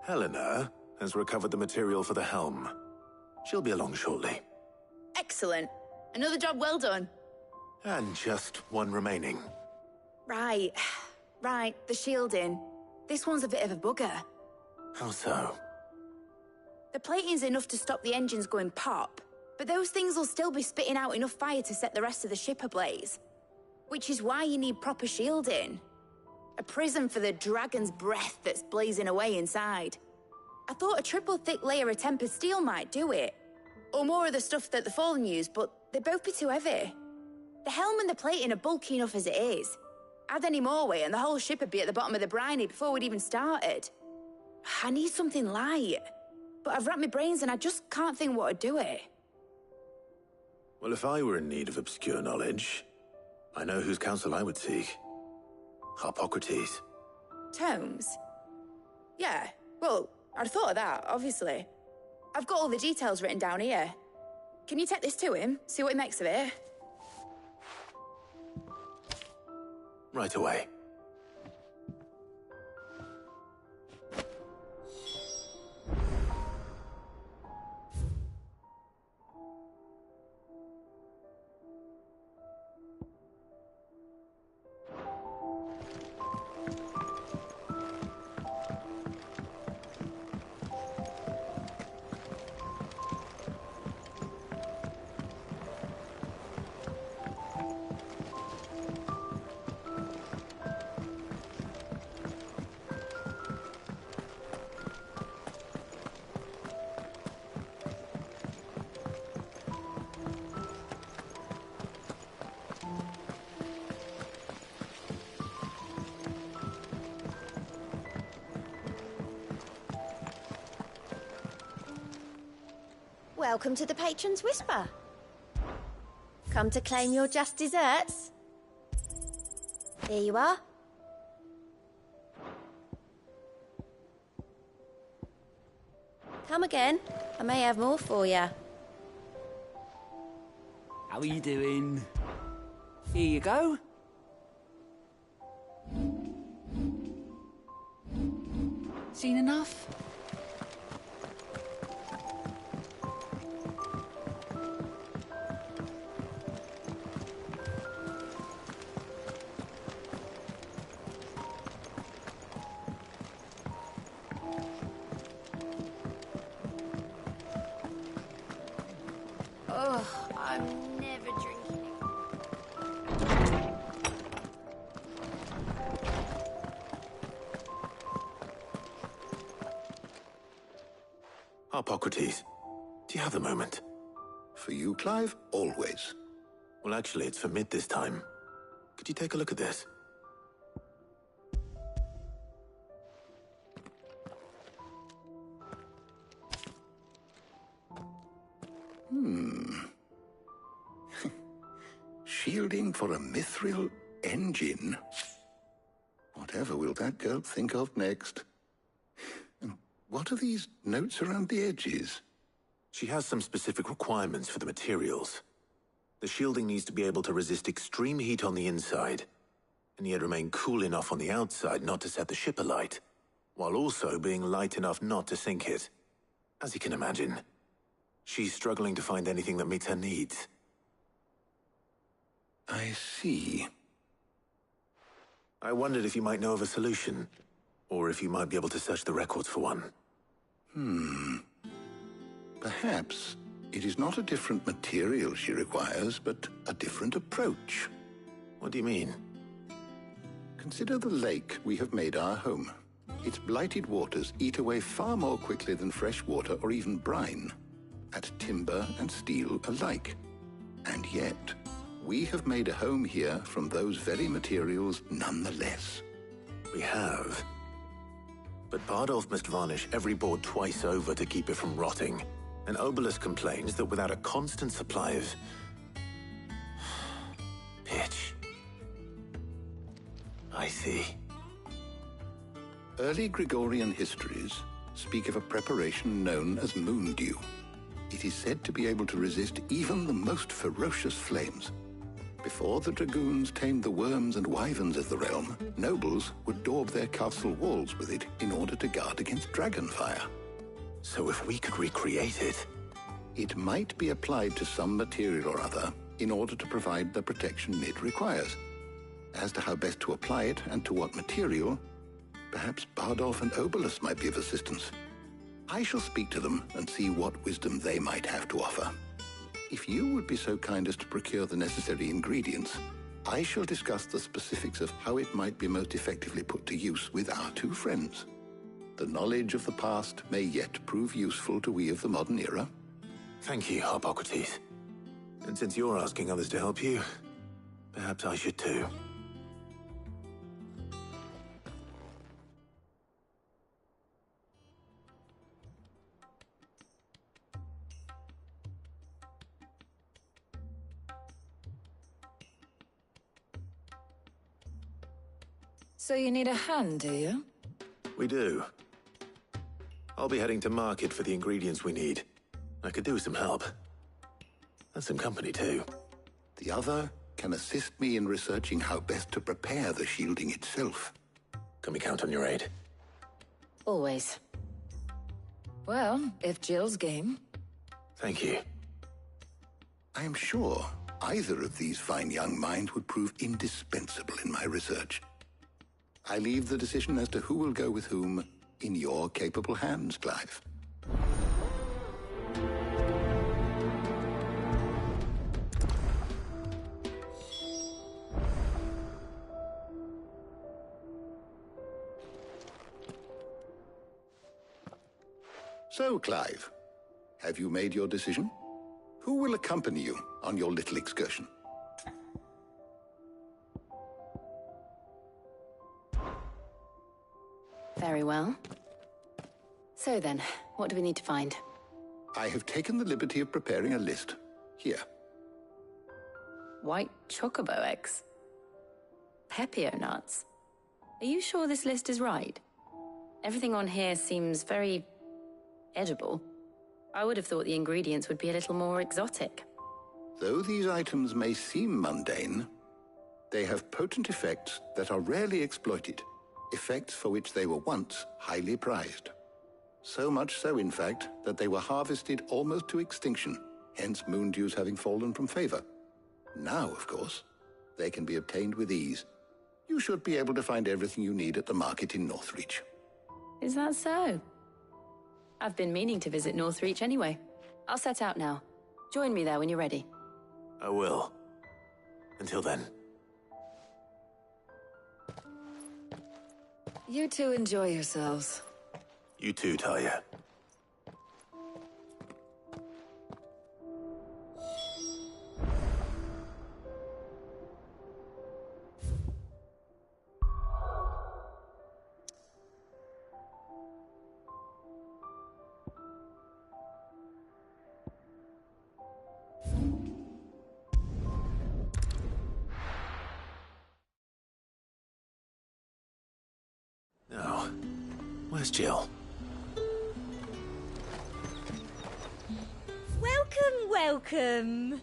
Helena has recovered the material for the helm. She'll be along shortly. Excellent. Another job well done. And just one remaining. Right. Right, the shielding. This one's a bit of a bugger. How so? The plating's enough to stop the engines going pop, but those things will still be spitting out enough fire to set the rest of the ship ablaze. Which is why you need proper shielding. A prison for the dragon's breath that's blazing away inside. I thought a triple thick layer of tempered steel might do it. Or more of the stuff that the Fallen use, but they'd both be too heavy. The helm and the plating are bulky enough as it is. Add any more weight and the whole ship would be at the bottom of the briny before we'd even started. I need something light. But I've racked my brains and I just can't think what would do it. Well, if I were in need of obscure knowledge, I know whose counsel I would seek. Harpocrates. Tomes? Yeah, well, I'd thought of that, obviously. I've got all the details written down here. Can you take this to him, see what he makes of it? Right away. Welcome to the Patron's Whisper. Come to claim your just desserts? Here you are. Come again. I may have more for you. How are you doing? Here you go. Seen enough? Ugh, I'm never drinking it. Harpocrates, do you have a moment? For you, Clive, always. Well, actually, it's for Mid this time. Could you take a look at this? Shielding for a mithril engine? Whatever will that girl think of next? And what are these notes around the edges? She has some specific requirements for the materials. The shielding needs to be able to resist extreme heat on the inside, and yet remain cool enough on the outside not to set the ship alight, while also being light enough not to sink it. As you can imagine, she's struggling to find anything that meets her needs. I see. I wondered if you might know of a solution, or if you might be able to search the records for one. Perhaps it is not a different material she requires, but a different approach. What do you mean? Consider the lake we have made our home. Its blighted waters eat away far more quickly than fresh water or even brine, at timber and steel alike. And yet, we have made a home here from those very materials nonetheless. We have. But Bardolph must varnish every board twice over to keep it from rotting. And Obelus complains that without a constant supply of pitch. I see. Early Gregorian histories speak of a preparation known as moon dew. It is said to be able to resist even the most ferocious flames. Before the dragoons tamed the worms and wyverns of the realm, nobles would daub their castle walls with it in order to guard against dragon fire. So if we could recreate it... It might be applied to some material or other in order to provide the protection it requires. As to how best to apply it and to what material, perhaps Bardolph and Obelus might be of assistance. I shall speak to them and see what wisdom they might have to offer. If you would be so kind as to procure the necessary ingredients, I shall discuss the specifics of how it might be most effectively put to use with our two friends. The knowledge of the past may yet prove useful to we of the modern era. Thank you, Hippocrates. And since you're asking others to help you, perhaps I should too. So you need a hand, do you? We do. I'll be heading to market for the ingredients we need. I could do with some help. And some company, too. The other can assist me in researching how best to prepare the shielding itself. Can we count on your aid? Always. Well, if Jill's game. Thank you. I am sure either of these fine young minds would prove indispensable in my research. I leave the decision as to who will go with whom in your capable hands, Clive. So, Clive, have you made your decision? Who will accompany you on your little excursion? Very well. So then, what do we need to find? I have taken the liberty of preparing a list. Here. White chocobo eggs. Pepio nuts. Are you sure this list is right? Everything on here seems very edible. I would have thought the ingredients would be a little more exotic. Though these items may seem mundane, they have potent effects that are rarely exploited, effects for which they were once highly prized. So much so, in fact, that they were harvested almost to extinction, hence moon dews having fallen from favor. Now, of course, they can be obtained with ease. You should be able to find everything you need at the market in Northreach. Is that so? I've been meaning to visit Northreach anyway. I'll set out now. Join me there when you're ready. I will. Until then. You two enjoy yourselves. You too, Talia. Now, where's Jill? Welcome, welcome.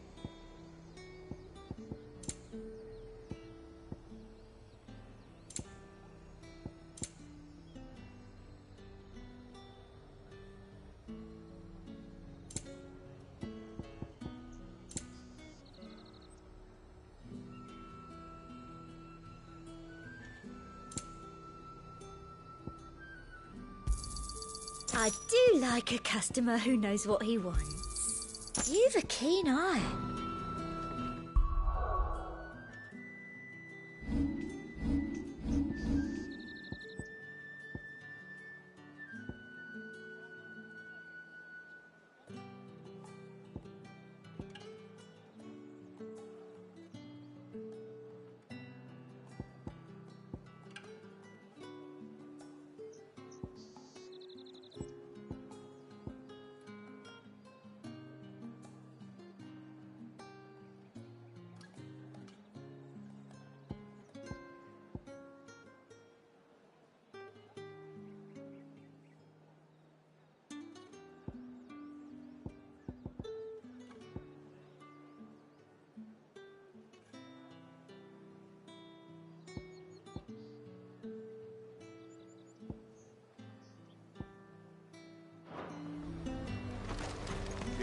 I do like a customer who knows what he wants. You've a keen eye.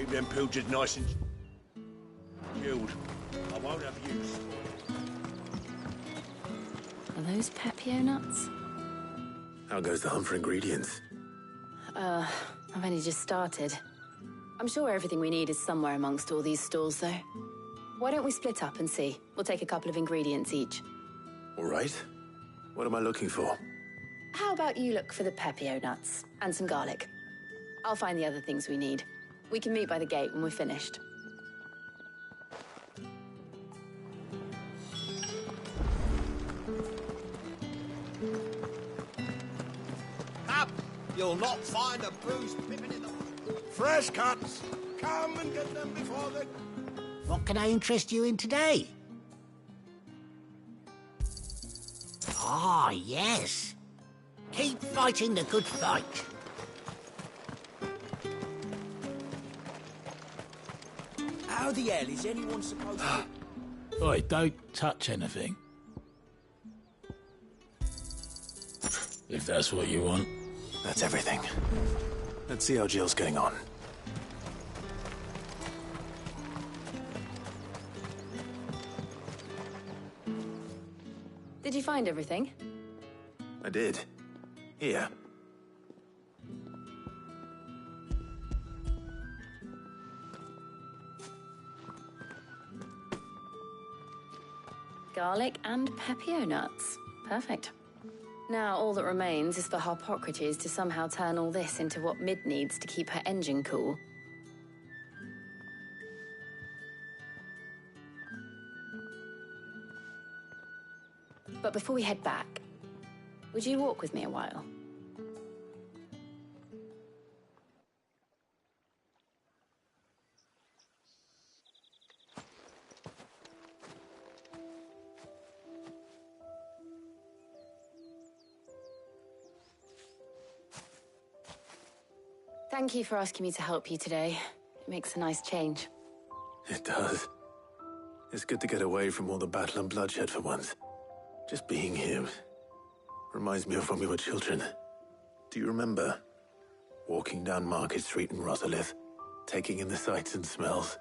Keep them pilchards nice and chilled. I won't have use. Are those Pepio nuts? How goes the hunt for ingredients? I've only just started. I'm sure everything we need is somewhere amongst all these stalls, though. Why don't we split up and see? We'll take a couple of ingredients each. All right. What am I looking for? How about you look for the Pepio nuts and some garlic? I'll find the other things we need. We can meet by the gate when we're finished. Up! You'll not find a bruised pippin in the... Fresh cuts! Come and get them before they... What can I interest you in today? Ah, yes. Keep fighting the good fight. How the hell is anyone supposed to... Oi, don't touch anything. If that's what you want. That's everything. Let's see how Jill's getting on. Did you find everything? I did. Here. Garlic and Pepio nuts. Perfect. Now all that remains is for Harpocrates to somehow turn all this into what Mid needs to keep her engine cool. But before we head back, would you walk with me a while? Thank you for asking me to help you today. It makes a nice change. It does. It's good to get away from all the battle and bloodshed for once. Just being here reminds me of when we were children. Do you remember? Walking down Market Street in Rosalith, taking in the sights and smells.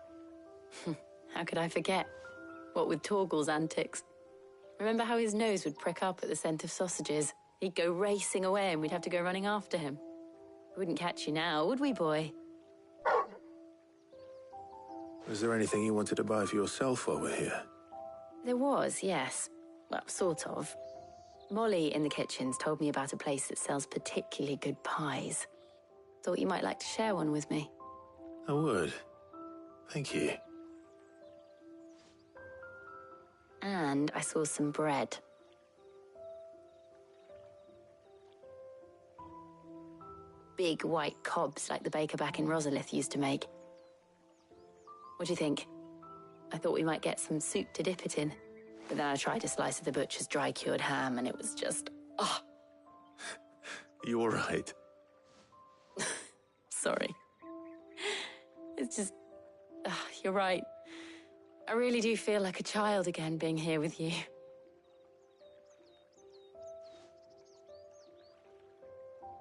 How could I forget? What with Torgal's antics. Remember how his nose would prick up at the scent of sausages? He'd go racing away and we'd have to go running after him. We wouldn't catch you now, would we, boy? Was there anything you wanted to buy for yourself while we're here? There was, yes. Well, sort of. Molly in the kitchens told me about a place that sells particularly good pies. Thought you might like to share one with me. I would. Thank you. And I saw some bread. Big white cobs like the baker back in Rosalith used to make. What do you think? I thought we might get some soup to dip it in. But then I tried a slice of the butcher's dry-cured ham and it was just... oh. You all right? Sorry. It's just... you're right. I really do feel like a child again being here with you.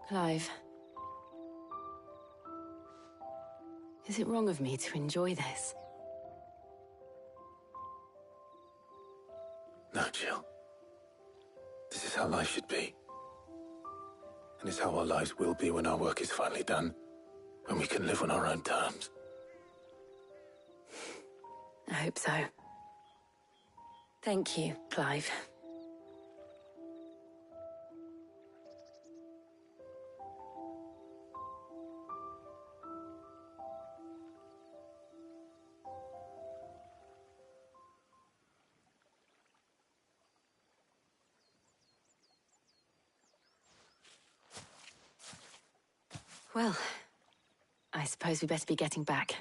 Clive. Is it wrong of me to enjoy this? No, Jill. This is how life should be. And it's how our lives will be when our work is finally done. When we can live on our own terms. I hope so. Thank you, Clive. Well, I suppose we better be getting back.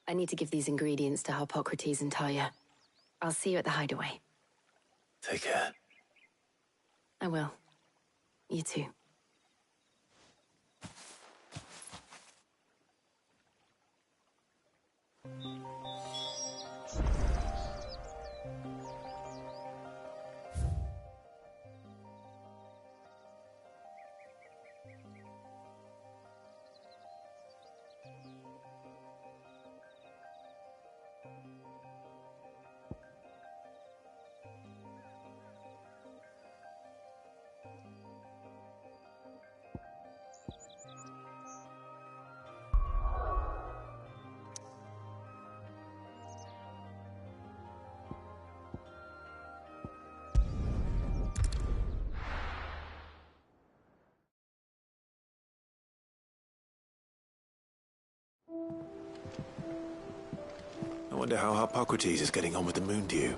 I need to give these ingredients to Harpocrates and Talia. I'll see you at the hideaway. Take care. I will. You too. I wonder how Hippocrates is getting on with the moon dew.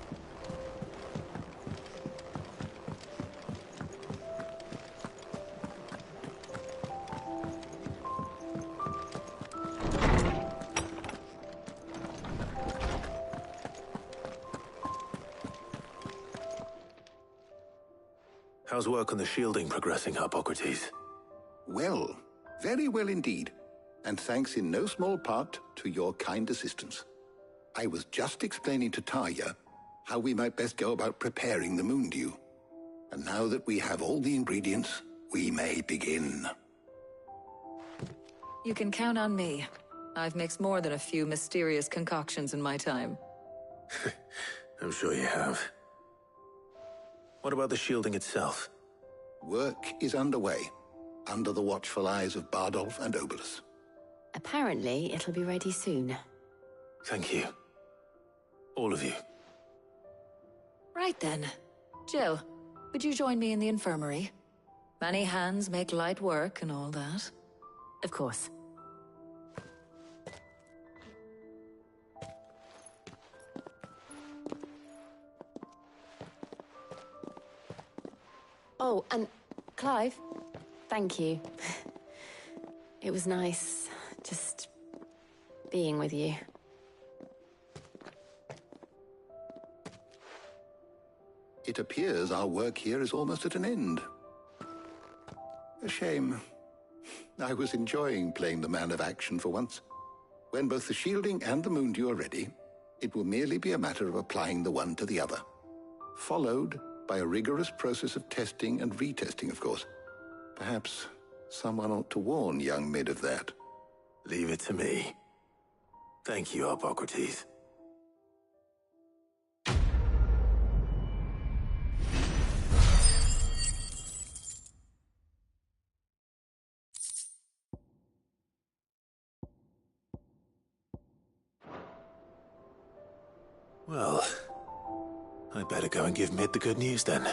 How's work on the shielding progressing, Hippocrates? Well, very well indeed. And thanks in no small part to your kind assistance. I was just explaining to Tarja how we might best go about preparing the moon dew. And now that we have all the ingredients, we may begin. You can count on me. I've mixed more than a few mysterious concoctions in my time. I'm sure you have. What about the shielding itself? Work is underway, under the watchful eyes of Bardolph and Obolus. Apparently, it'll be ready soon. Thank you. All of you. Right then. Jill, would you join me in the infirmary? Many hands make light work and all that. Of course. Oh, and Clive, thank you. It was nice, just being with you. It appears our work here is almost at an end. A shame. I was enjoying playing the man of action for once. When both the shielding and the moon dew are ready, it will merely be a matter of applying the one to the other. Followed by a rigorous process of testing and retesting, of course. Perhaps someone ought to warn young Mid of that. Leave it to me. Thank you, Hippocrates. Well, I'd better go and give Mid the good news then.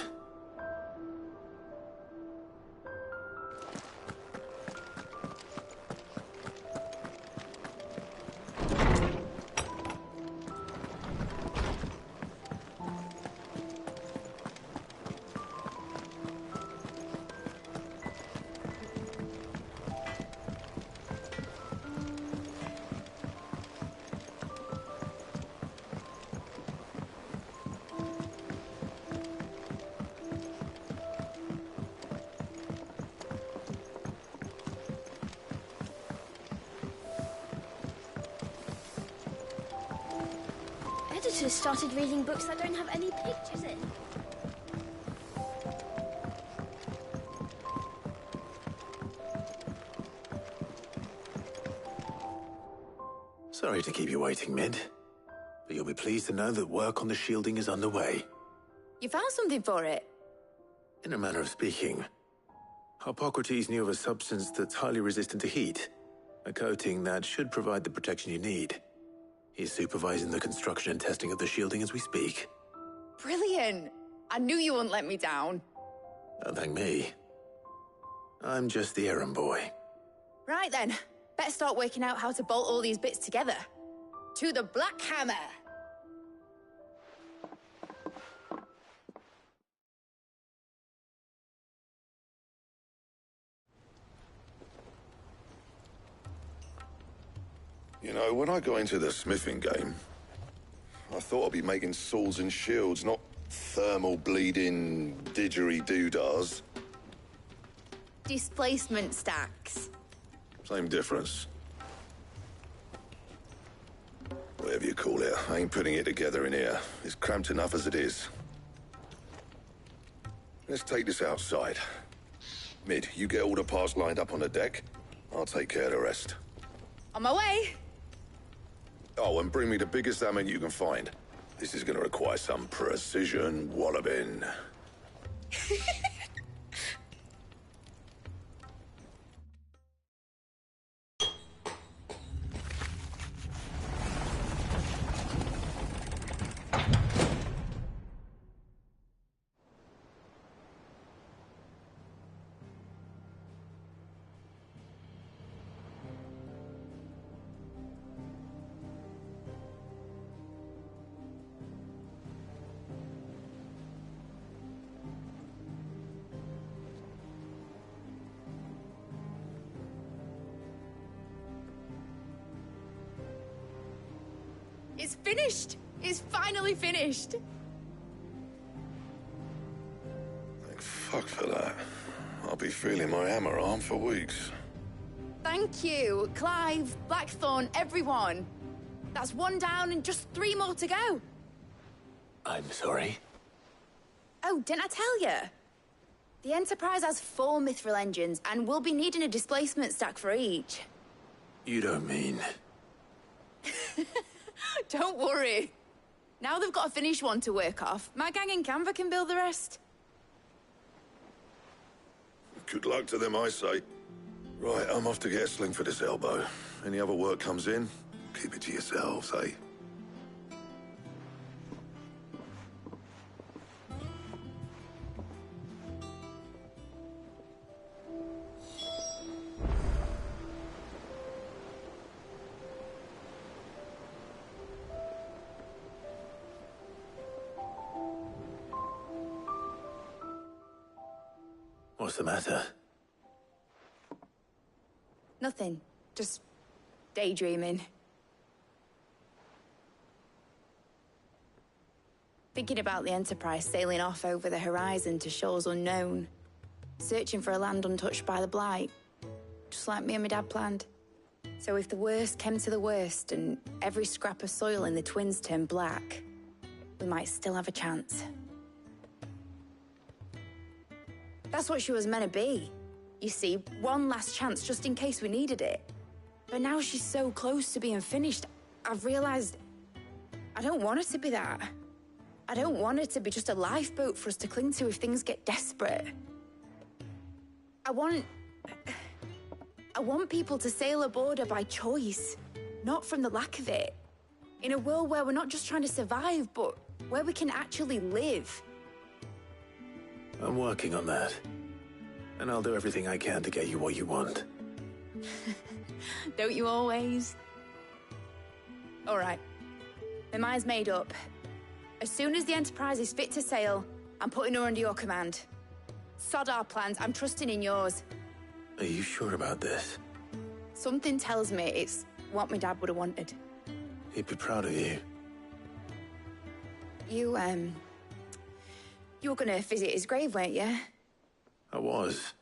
Editors started reading books that don't have any pictures in. Sorry to keep you waiting, Mid. But you'll be pleased to know that work on the shielding is underway. You found something for it? In a manner of speaking, Hippocrates knew of a substance that's highly resistant to heat. A coating that should provide the protection you need. He's supervising the construction and testing of the shielding as we speak. Brilliant! I knew you wouldn't let me down. Don't thank me. I'm just the errand boy. Right then, better start working out how to bolt all these bits together. To the Black Hammer! You know, when I got into the smithing game, I thought I'd be making swords and shields, not thermal bleeding didgeridoo-dahs. Displacement stacks. Same difference. Whatever you call it, I ain't putting it together in here. It's cramped enough as it is. Let's take this outside. Mid, you get all the parts lined up on the deck. I'll take care of the rest. On my way! Oh, and bring me the biggest hammer you can find. This is gonna require some precision walloping. It's finished! It's finally finished! Thank fuck for that. I'll be feeling my hammer arm for weeks. Thank you, Clive, Blackthorn, everyone. That's one down and just 3 more to go. I'm sorry. Oh, didn't I tell you? The Enterprise has 4 mithril engines, and we'll be needing a displacement stack for each. You don't mean... Don't worry. Now they've got a finished one to work off, my gang in Canva can build the rest. Good luck to them, I say. Right, I'm off to get a sling for this elbow. Any other work comes in, keep it to yourselves, eh? What's the matter? Nothing. Just daydreaming. Thinking about the Enterprise sailing off over the horizon to shores unknown. Searching for a land untouched by the Blight. Just like me and my dad planned. So if the worst came to the worst and every scrap of soil in the Twins turned black, we might still have a chance. That's what she was meant to be. You see, one last chance just in case we needed it. But now she's so close to being finished, I've realized I don't want it to be that. I don't want it to be just a lifeboat for us to cling to if things get desperate. I want people to sail aboard her by choice, not from the lack of it. In a world where we're not just trying to survive, but where we can actually live. I'm working on that. And I'll do everything I can to get you what you want. Don't you always? All right. My mind's made up. As soon as the Enterprise is fit to sail, I'm putting her under your command. Sod our plans, I'm trusting in yours. Are you sure about this? Something tells me it's what my dad would have wanted. He'd be proud of you. You were gonna visit his grave, weren't you? I was.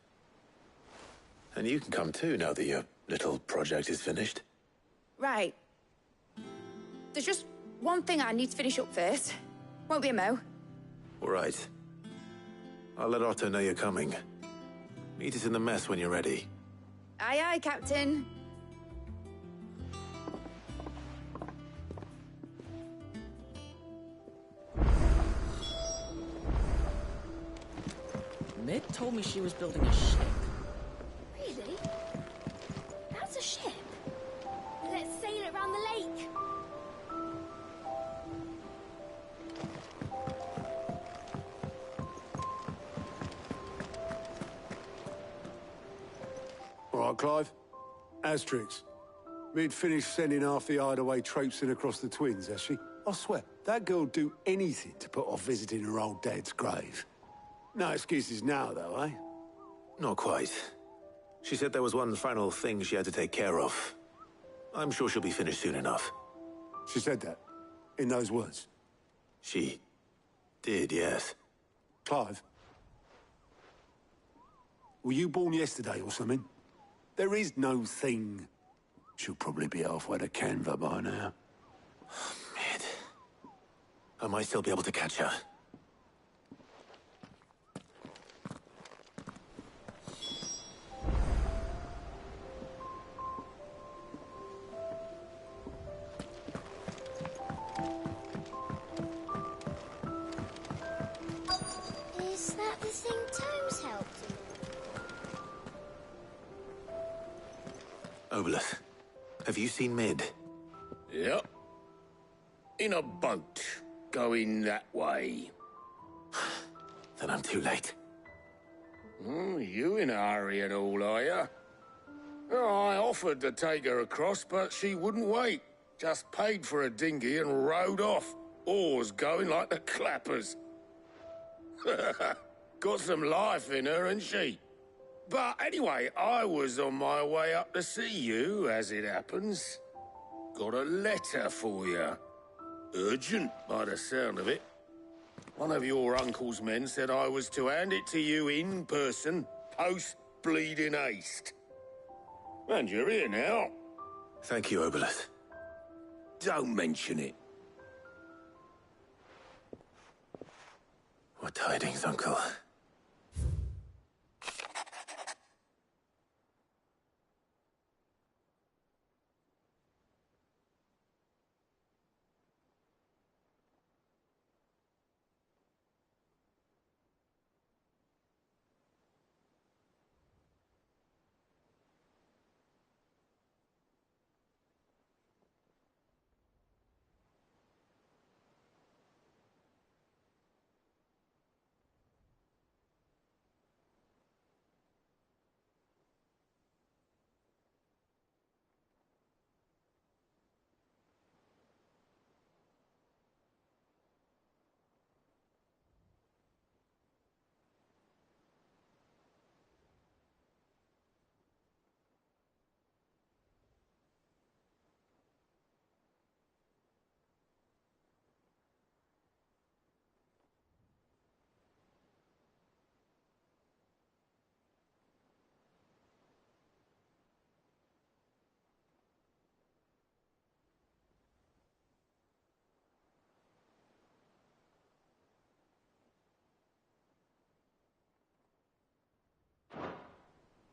And you can come too now that your little project is finished. Right. There's just one thing I need to finish up first. Won't be a mo. All right. I'll let Otto know you're coming. Meet us in the mess when you're ready. Aye, aye, Captain. Mid told me she was building a ship. Really? That's a ship. Let's sail it around the lake. All right, Clive. Asterix. Mid finished sending half the hideaway traipsing across the Twins, has she? I swear, that girl'd do anything to put off visiting her old dad's grave. No excuses now, though, eh? Not quite. She said there was one final thing she had to take care of. I'm sure she'll be finished soon enough. She said that? In those words? She did, yes. Clive? Were you born yesterday or something? There is no thing. She'll probably be halfway to Canva by now. Mid. I might still be able to catch her. Is that the thing Tomes helped him Obolus, have you seen Mid? Yep. In a boat, going that way. Then I'm too late. You in a hurry and all, are you? Oh, I offered to take her across, but she wouldn't wait. Just paid for a dinghy and rowed off. Oars going like the clappers. Got some life in her, ain't she? But anyway, I was on my way up to see you, as it happens. Got a letter for you. urgent by the sound of it. One of your uncle's men said I was to hand it to you in person, post-bleeding haste. And you're here now. Thank you, Obolus. Don't mention it. What tidings, Uncle?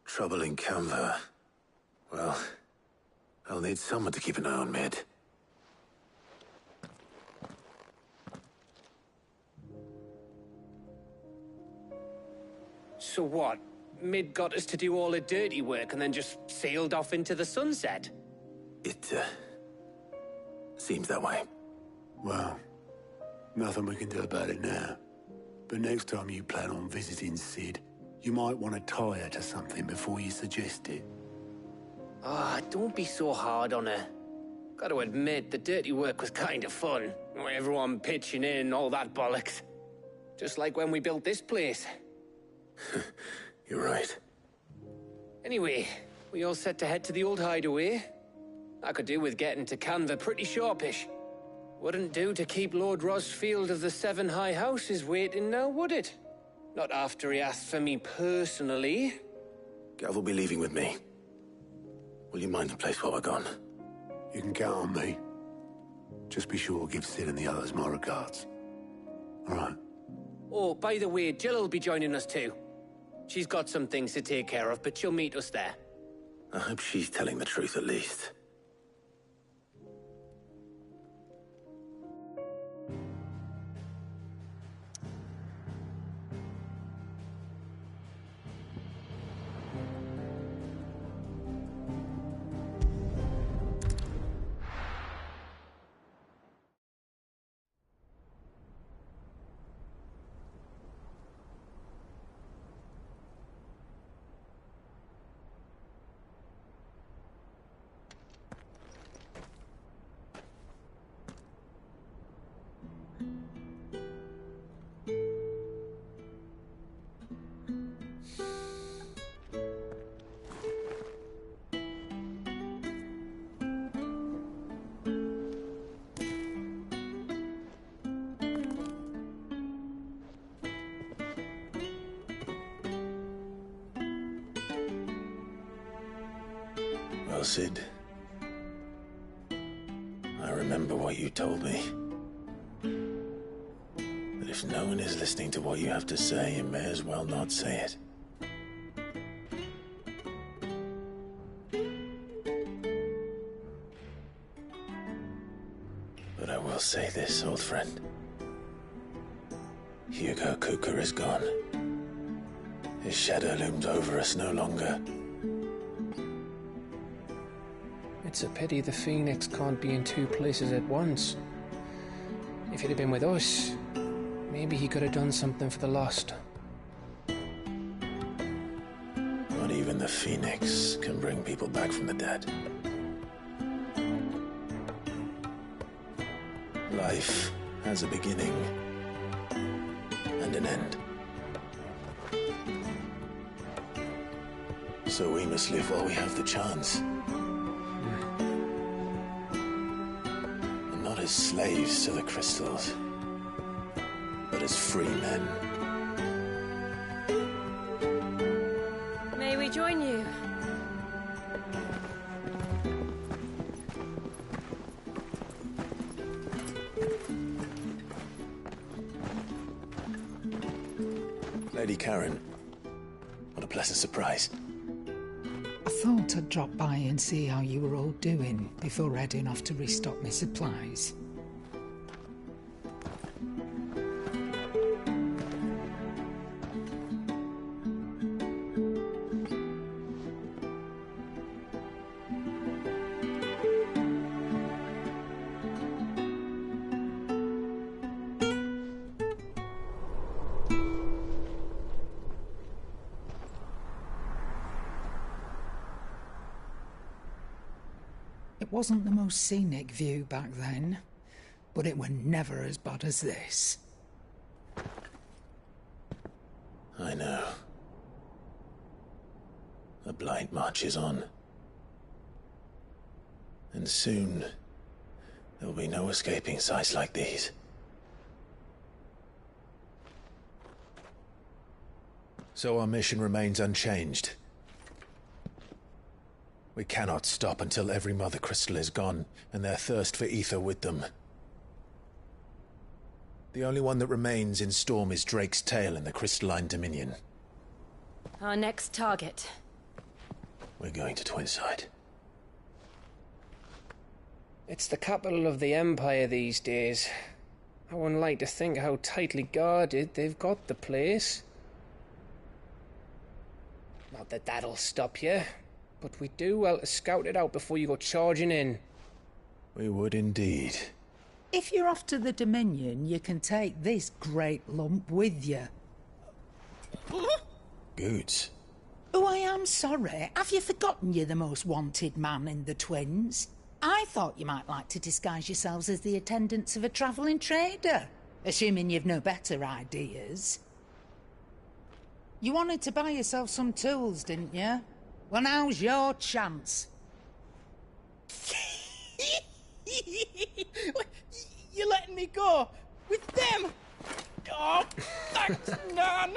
Trouble in Canva. Well, I'll need someone to keep an eye on Mid. So what? Mid got us to do all the dirty work and then just sailed off into the sunset? It, seems that way. Well, nothing we can do about it now. But next time you plan on visiting Sid, you might want to tie her to something before you suggest it. Ah, don't be so hard on her. Got to admit, the dirty work was kind of fun. Everyone pitching in, all that bollocks. Just like when we built this place. You're right. Anyway, we all set to head to the old hideaway. I could do with getting to Canva pretty sharpish. Wouldn't do to keep Lord Rosfield of the Seven High Houses waiting now, would it? Not after he asked for me personally. Gav will be leaving with me. Will you mind the place while we're gone? You can count on me. Just be sure to give Sid and the others my regards. All right. Oh, by the way, Jill will be joining us too. She's got some things to take care of, but she'll meet us there. I hope she's telling the truth at least. Well, Sid, I remember what you told me. That if no one is listening to what you have to say, you may as well not say it. But I will say this, old friend. Hugo Cooker is gone. His shadow looms over us no longer. It's a pity the Phoenix can't be in two places at once. If he'd have been with us, maybe he could have done something for the lost. Not even the Phoenix can bring people back from the dead. Life has a beginning and an end. So we must live while we have the chance. Not as slaves to the crystals, but as free men. May we join you? Lady Karen, what a pleasant surprise. I thought I'd drop by and see how you were all doing before heading off to restock my supplies. It wasn't the most scenic view back then, but it were never as bad as this. I know. The blight marches on. And soon, there'll be no escaping sights like these. So our mission remains unchanged. We cannot stop until every Mother Crystal is gone, and their thirst for ether with them. The only one that remains in Storm is Drake's Tail in the Crystalline Dominion. Our next target. We're going to Twinside. It's the capital of the Empire these days. I wouldn't like to think how tightly guarded they've got the place. Not that that'll stop you, but we do well to scout it out before you go charging in. We would indeed. If you're off to the Dominion, you can take this great lump with you. Goods. Oh, I am sorry. Have you forgotten you're the most wanted man in the Twins? I thought you might like to disguise yourselves as the attendants of a travelling trader, assuming you've no better ideas. You wanted to buy yourself some tools, didn't you? Well, now's your chance. You're letting me go? With them? Oh, thanks, Nan!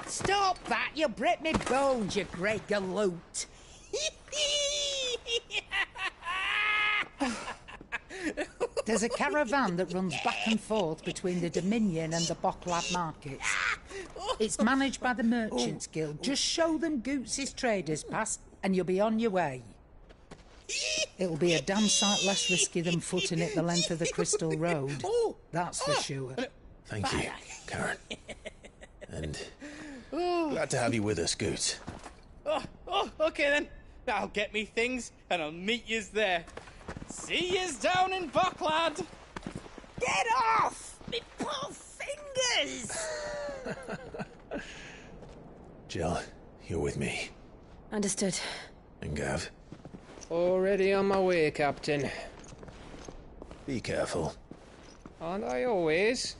Stop that! You'll break me bones, you great galoot! There's a caravan that runs back and forth between the Dominion and the Bocklab markets. It's managed by the Merchants Guild. Just show them Goots' traders pass and you'll be on your way. It'll be a damn sight less risky than footing it the length of the Crystal Road. That's for sure. Thank you, Karen. And glad to have you with us, Goots. Okay then. I'll get me things and I'll meet yous there. See yous down in Bocklad. Get off! Me poor fingers! Jill, you're with me. Understood. And Gav? Already on my way, Captain. Be careful. Aren't I always?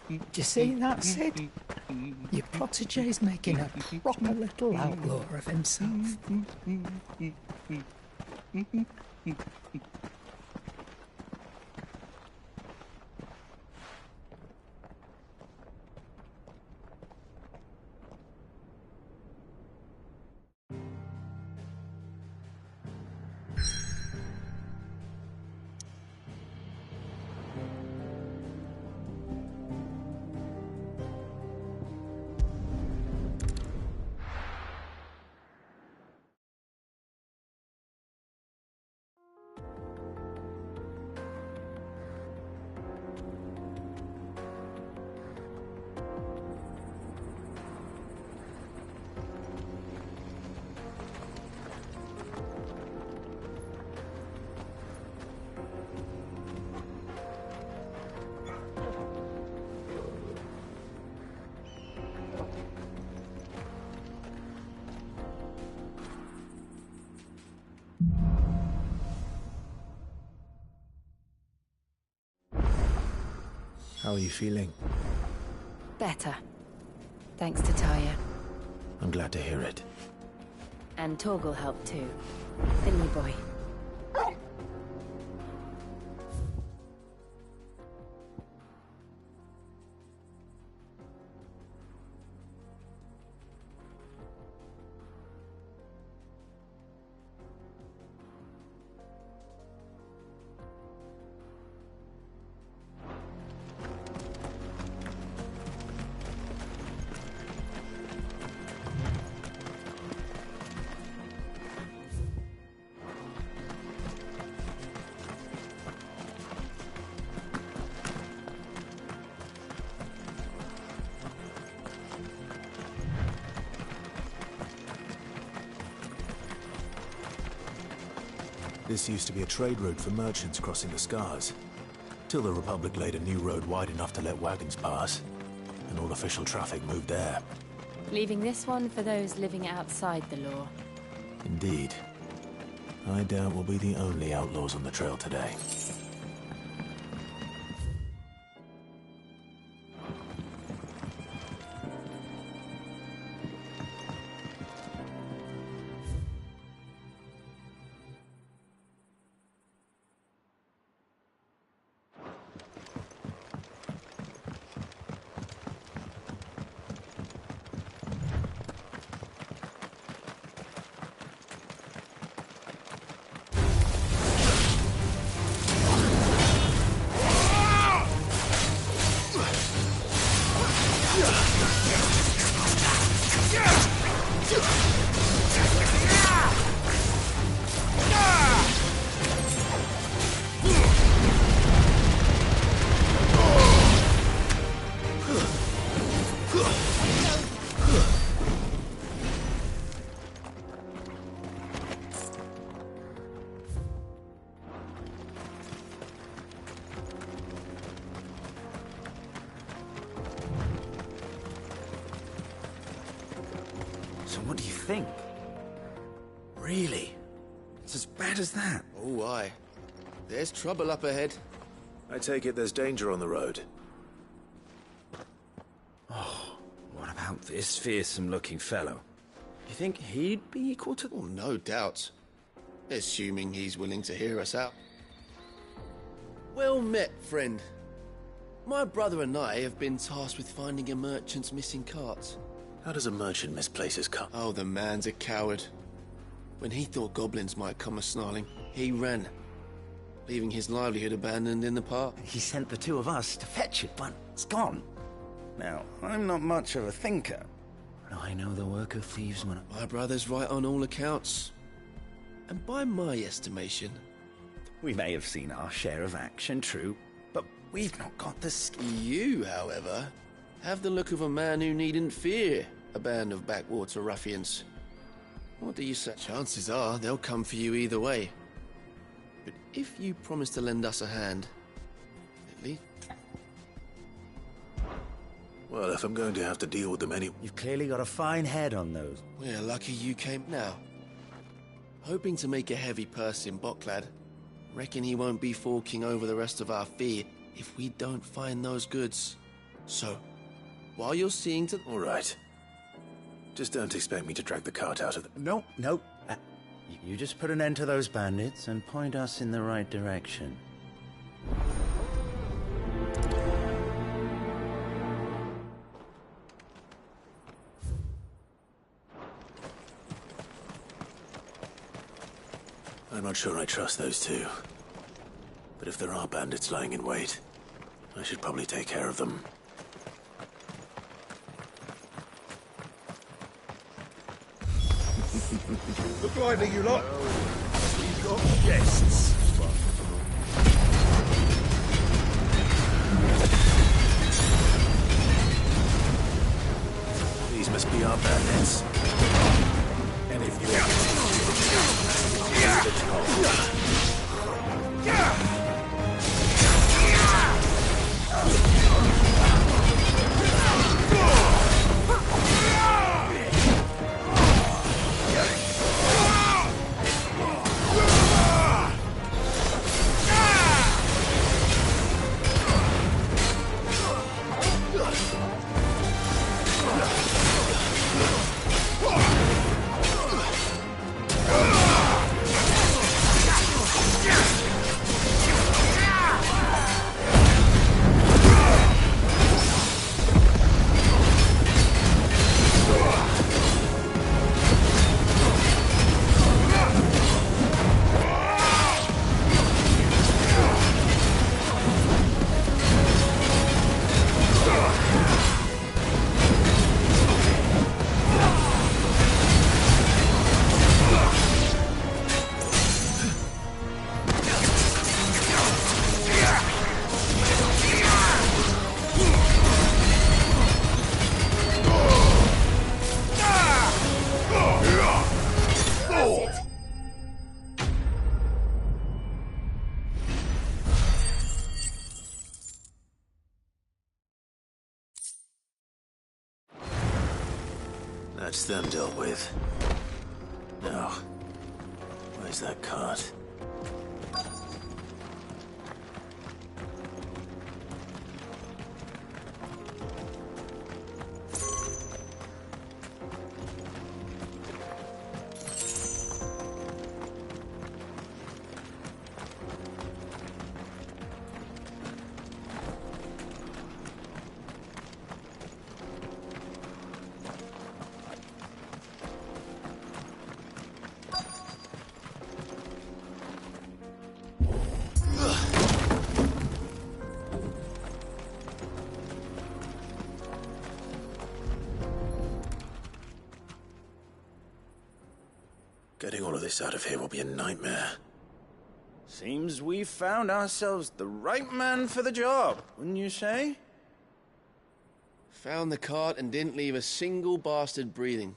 Do you see that, Sid? Your protégé's making a proper little outlaw of himself. How are you feeling? Better. Thanks to Taya. I'm glad to hear it. And Torgal helped too. Didn't he, boy? This used to be a trade route for merchants crossing the Scars, till the Republic laid a new road wide enough to let wagons pass, and all official traffic moved there. Leaving this one for those living outside the law. Indeed. I doubt we'll be the only outlaws on the trail today. So what do you think? Really? It's as bad as that? Oh, aye. There's trouble up ahead. I take it there's danger on the road. Oh, what about this fearsome-looking fellow? You think he'd be equal to... Oh, no doubt. Assuming he's willing to hear us out. Well met, friend. My brother and I have been tasked with finding a merchant's missing cart. How does a merchant misplace his cart? Oh, the man's a coward. When he thought goblins might come a-snarling, he ran, leaving his livelihood abandoned in the park. He sent the two of us to fetch it, but it's gone. Now, I'm not much of a thinker, but I know the work of thieves when My brother's right on all accounts. And by my estimation... We may have seen our share of action, true, but we've not got the skill. You, however, have the look of a man who needn't fear a band of backwater ruffians. What do you say? Chances are they'll come for you either way. But if you promise to lend us a hand, at least... Well, if I'm going to have to deal with them anyway... You've clearly got a fine head on those. We're lucky you came now. Hoping to make a heavy purse in Bocklad. Reckon he won't be forking over the rest of our fee if we don't find those goods. So, while you're seeing to... All right. Just don't expect me to drag the cart out of the... No. You just put an end to those bandits and point us in the right direction. I'm not sure I trust those two. But if there are bandits lying in wait, I should probably take care of them. Look lively, you lot. We've got guests. These must be our bandits. And if you... That's them dealt with. Now, where's that cart? Getting all of this out of here will be a nightmare. Seems we've found ourselves the right man for the job, wouldn't you say? Found the cart and didn't leave a single bastard breathing.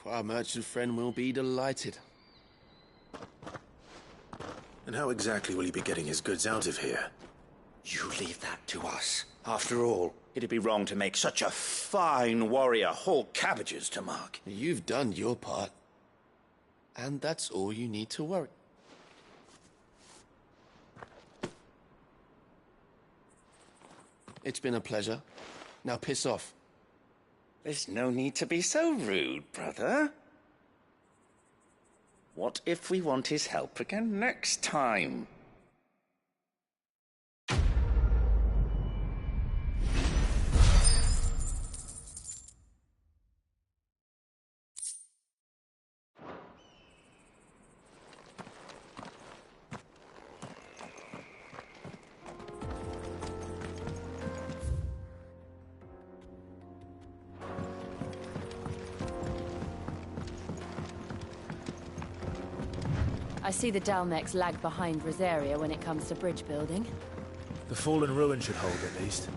Our merchant friend will be delighted. And how exactly will he be getting his goods out of here? You leave that to us. After all, it'd be wrong to make such a fine warrior haul cabbages to mark. You've done your part. And that's all you need to worry. It's been a pleasure. Now piss off. There's no need to be so rude, brother. What if we want his help again next time? I see the Dalmecs lag behind Rosaria when it comes to bridge building. The fallen ruin should hold, at least.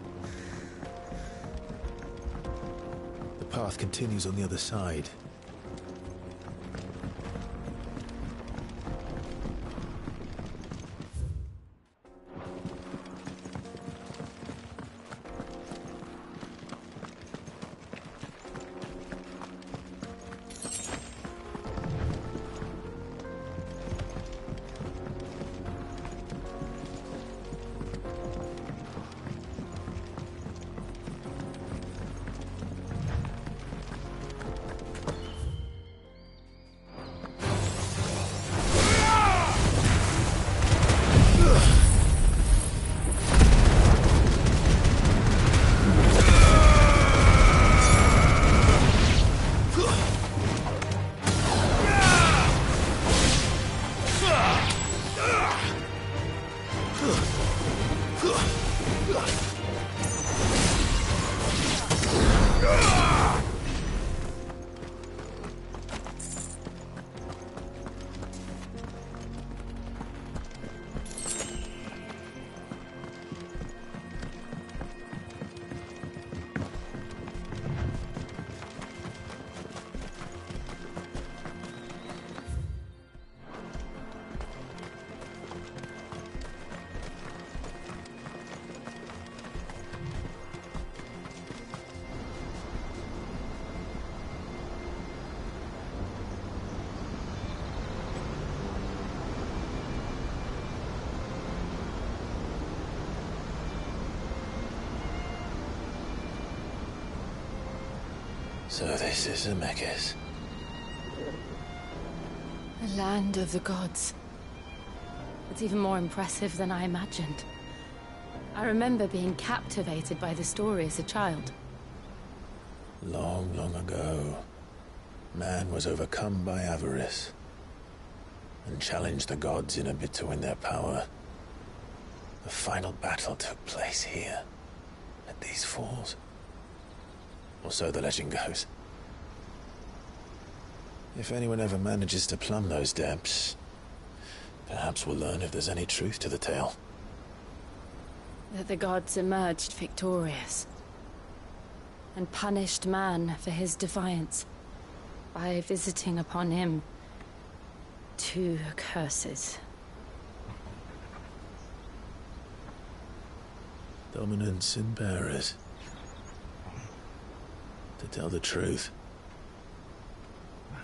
The path continues on the other side. So this is Zemeckis. The land of the gods. It's even more impressive than I imagined. I remember being captivated by the story as a child. Long, long ago, man was overcome by avarice and challenged the gods in a bid to win their power. The final battle took place here, at these falls. Or so the legend goes. If anyone ever manages to plumb those depths, perhaps we'll learn if there's any truth to the tale. That the gods emerged victorious and punished man for his defiance by visiting upon him 2 curses. Dominance in bearers. To tell the truth,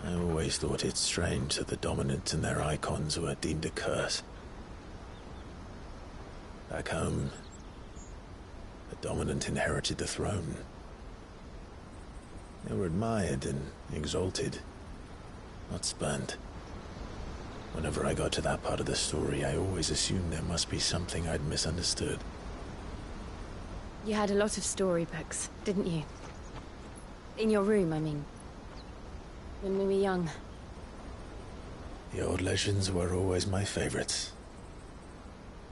I always thought it strange that the dominant and their icons were deemed a curse. Back home, the dominant inherited the throne. They were admired and exalted, not spurned. Whenever I got to that part of the story, I always assumed there must be something I'd misunderstood. You had a lot of storybooks, didn't you? In your room, I mean. When we were young. The old legends were always my favorites.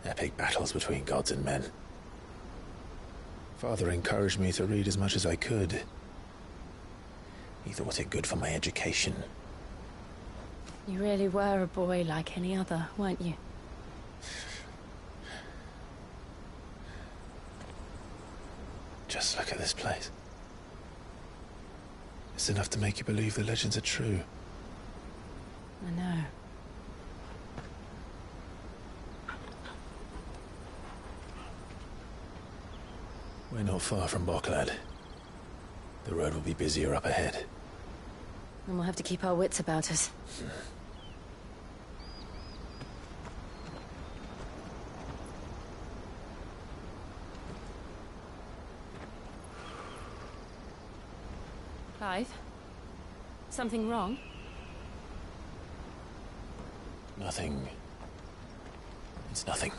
Epic battles between gods and men. Father encouraged me to read as much as I could. He thought it good for my education. You really were a boy like any other, weren't you? Just look at this place. It's enough to make you believe the legends are true. I know. We're not far from Boklad. The road will be busier up ahead. And we'll have to keep our wits about us. Clive? Something wrong? Nothing. It's nothing.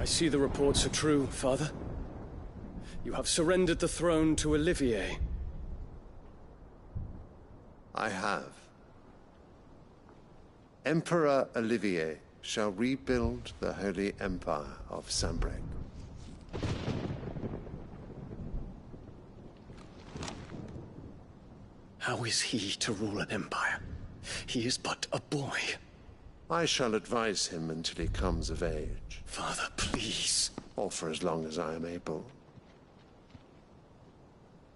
I see the reports are true, Father. You have surrendered the throne to Olivier. I have. Emperor Olivier shall rebuild the Holy Empire of Sanbreque. How is he to rule an empire? He is but a boy. I shall advise him until he comes of age. Father, please. Or for as long as I am able.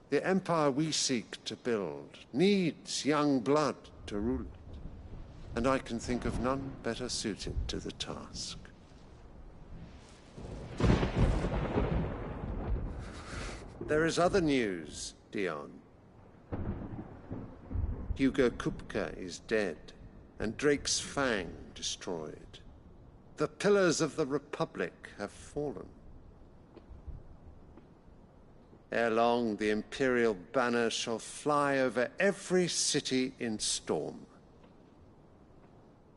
The empire we seek to build needs young blood to rule it, and I can think of none better suited to the task. There is other news, Dion. Hugo Kupka is dead, and Drake's Fang destroyed. The pillars of the Republic have fallen. Ere long, the Imperial banner shall fly over every city in Storm.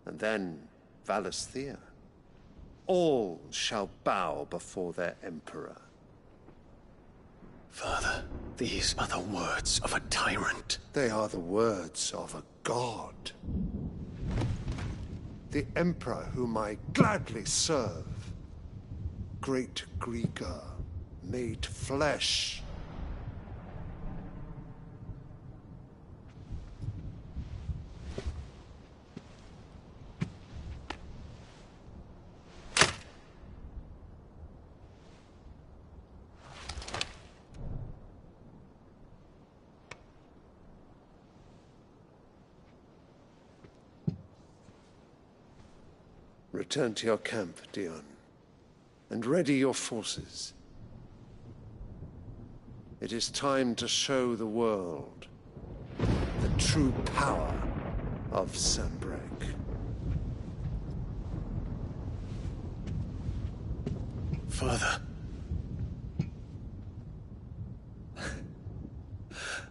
And then, Valisthea. All shall bow before their Emperor. Father, these are the words of a tyrant. They are the words of a god. The Emperor whom I gladly serve. Great Greeker, made flesh. Return to your camp, Dion, and ready your forces. It is time to show the world the true power of Sanbreque. Father.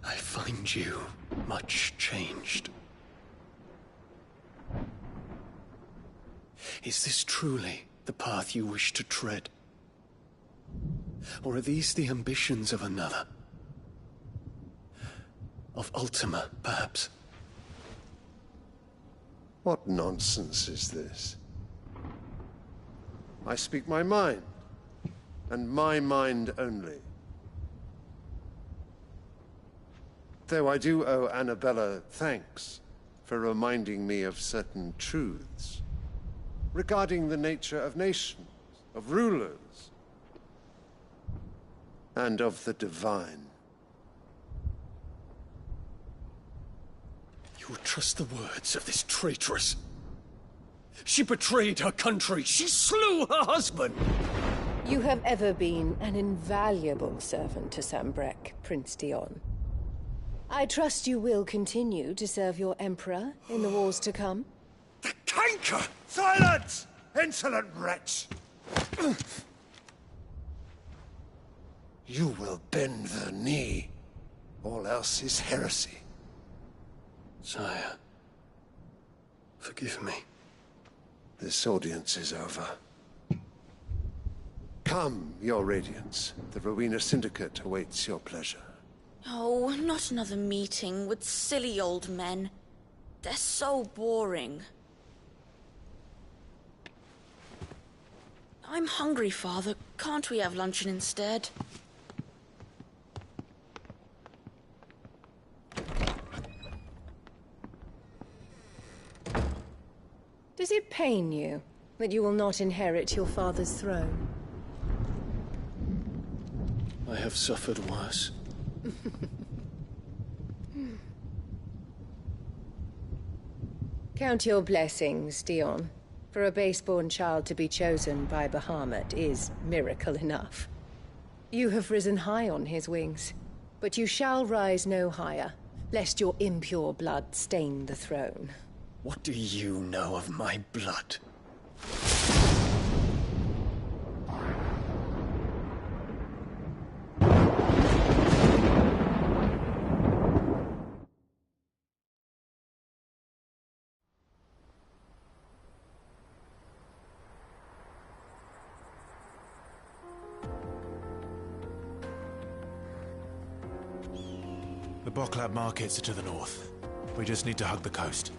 I find you much changed. Is this truly the path you wish to tread? Or are these the ambitions of another? Of Ultima, perhaps? What nonsense is this? I speak my mind, and my mind only. Though I do owe Annabella thanks for reminding me of certain truths regarding the nature of nations, of rulers, and of the divine. You would trust the words of this traitress? She betrayed her country. She slew her husband. You have ever been an invaluable servant to Sambrek, Prince Dion. I trust you will continue to serve your Emperor in the wars to come. The canker! Silence! Insolent wretch! You will bend the knee. All else is heresy. Sire, forgive me. This audience is over. Come, your Radiance. The Rowena Syndicate awaits your pleasure. Oh, not another meeting with silly old men. They're so boring. I'm hungry, Father. Can't we have luncheon instead? Does it pain you that you will not inherit your father's throne? I have suffered worse. Count your blessings, Dion. For a base-born child to be chosen by Bahamut is miracle enough. You have risen high on his wings, but you shall rise no higher, lest your impure blood stain the throne. What do you know of my blood? The Boklab markets are to the north. We just need to hug the coast.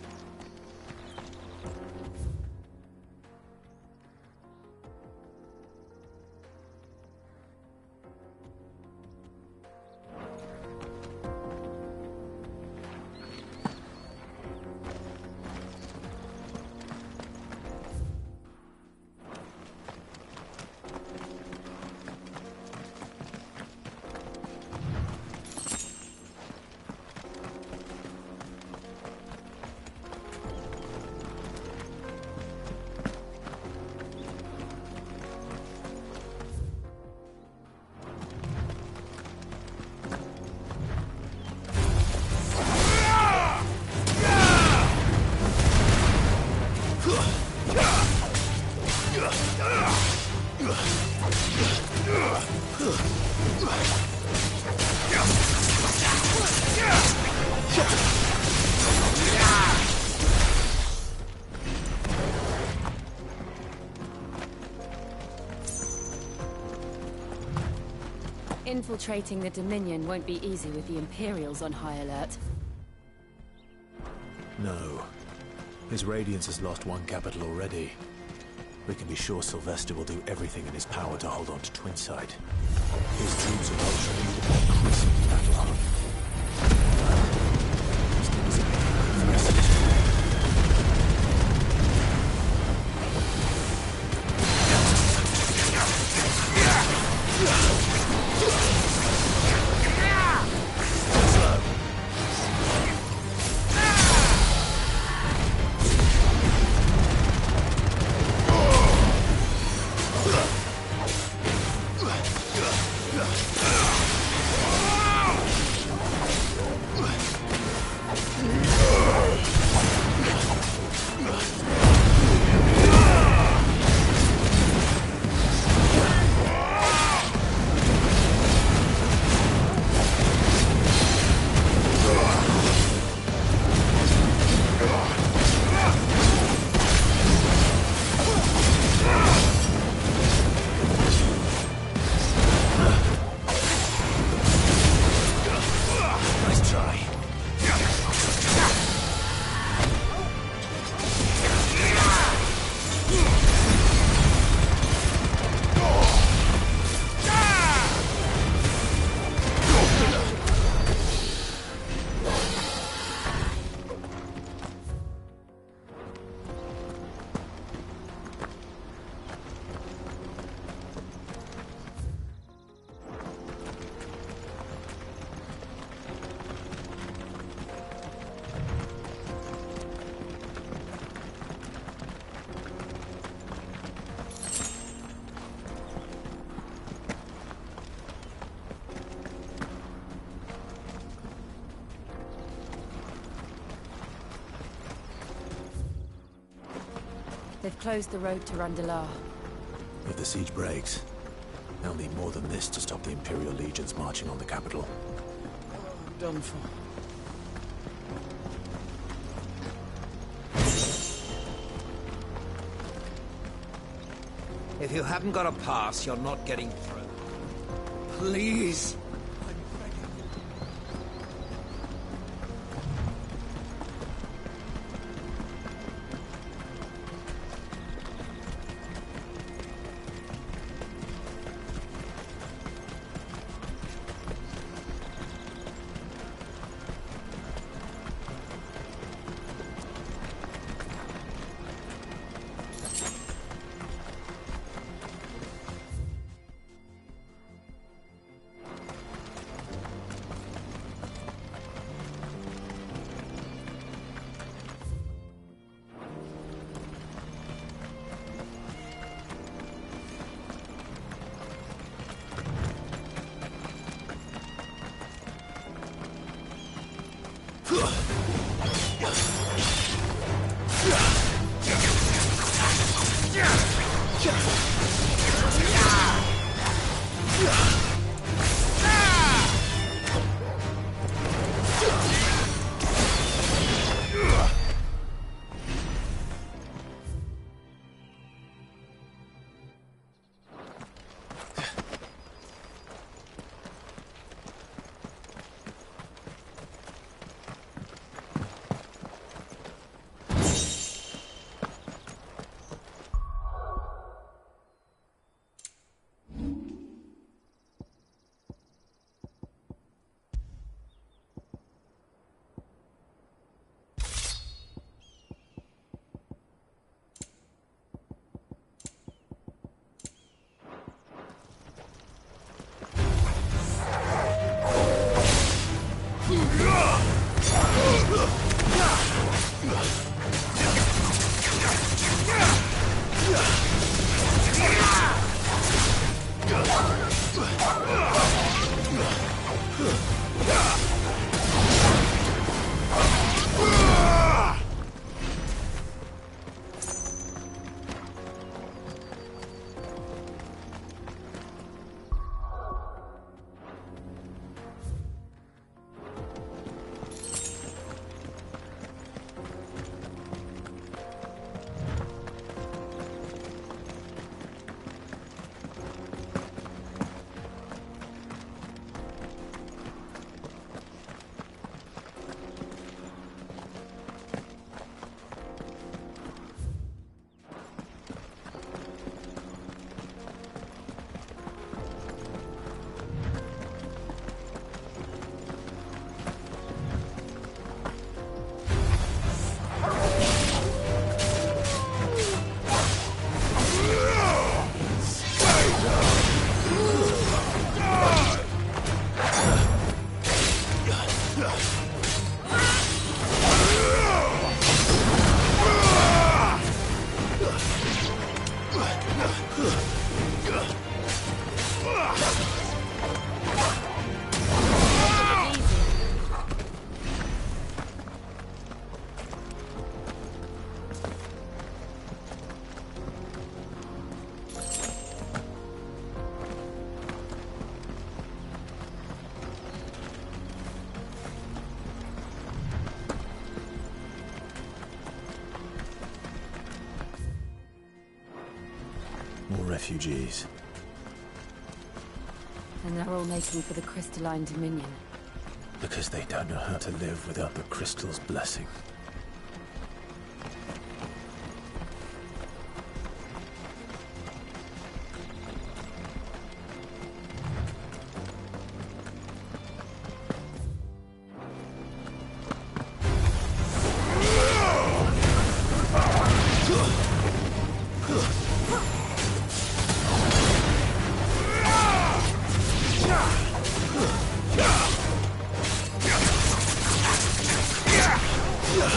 Infiltrating the Dominion won't be easy with the Imperials on high alert. No. His Radiance has lost one capital already. We can be sure Sylvester will do everything in his power to hold on to Twinside. His dreams of Ultra need to be crisp battle. They've closed the road to Randalar. If the siege breaks, they'll need more than this to stop the Imperial legions marching on the capital. Done for. If you haven't got a pass, you're not getting through. Please. More refugees. And they're all making for the crystalline dominion. Because they don't know how to live without the crystal's blessing. Yeah!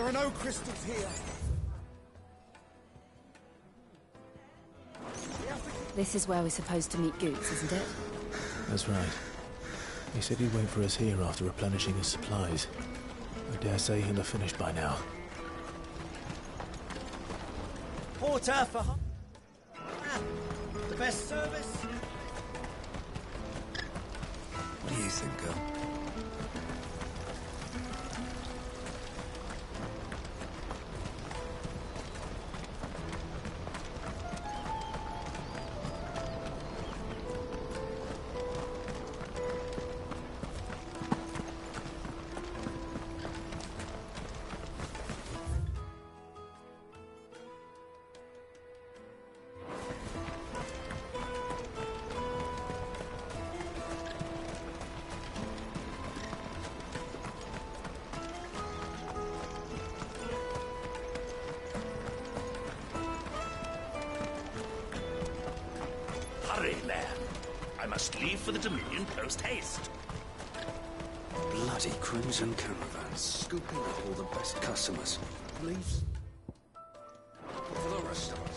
There are no crystals here. This is where we're supposed to meet Goots, isn't it? That's right. He said he'd wait for us here after replenishing his supplies. I dare say he'll have finished by now. Porter for... the best service. What do you think, girl? Hurry, man. I must leave for the Dominion post-haste. Bloody crimson caravans, scooping up all the best customers. Leaves for the rest of us.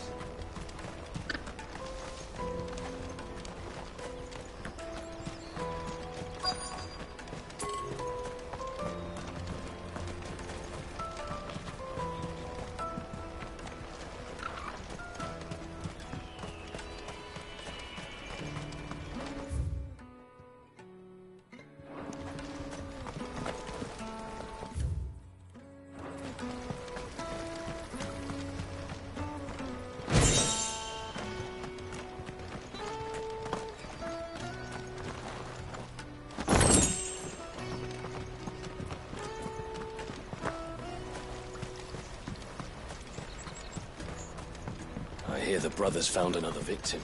I hear the brothers found another victim.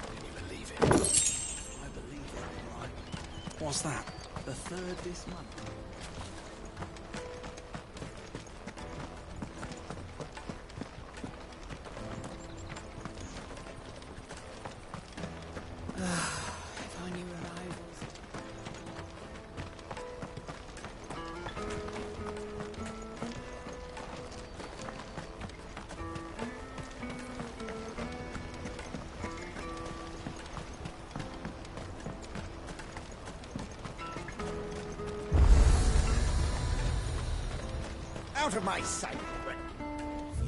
Can you believe it? I believe it, all right. What's that? The third this month. If I knew where I was. Out of my sight, Brent.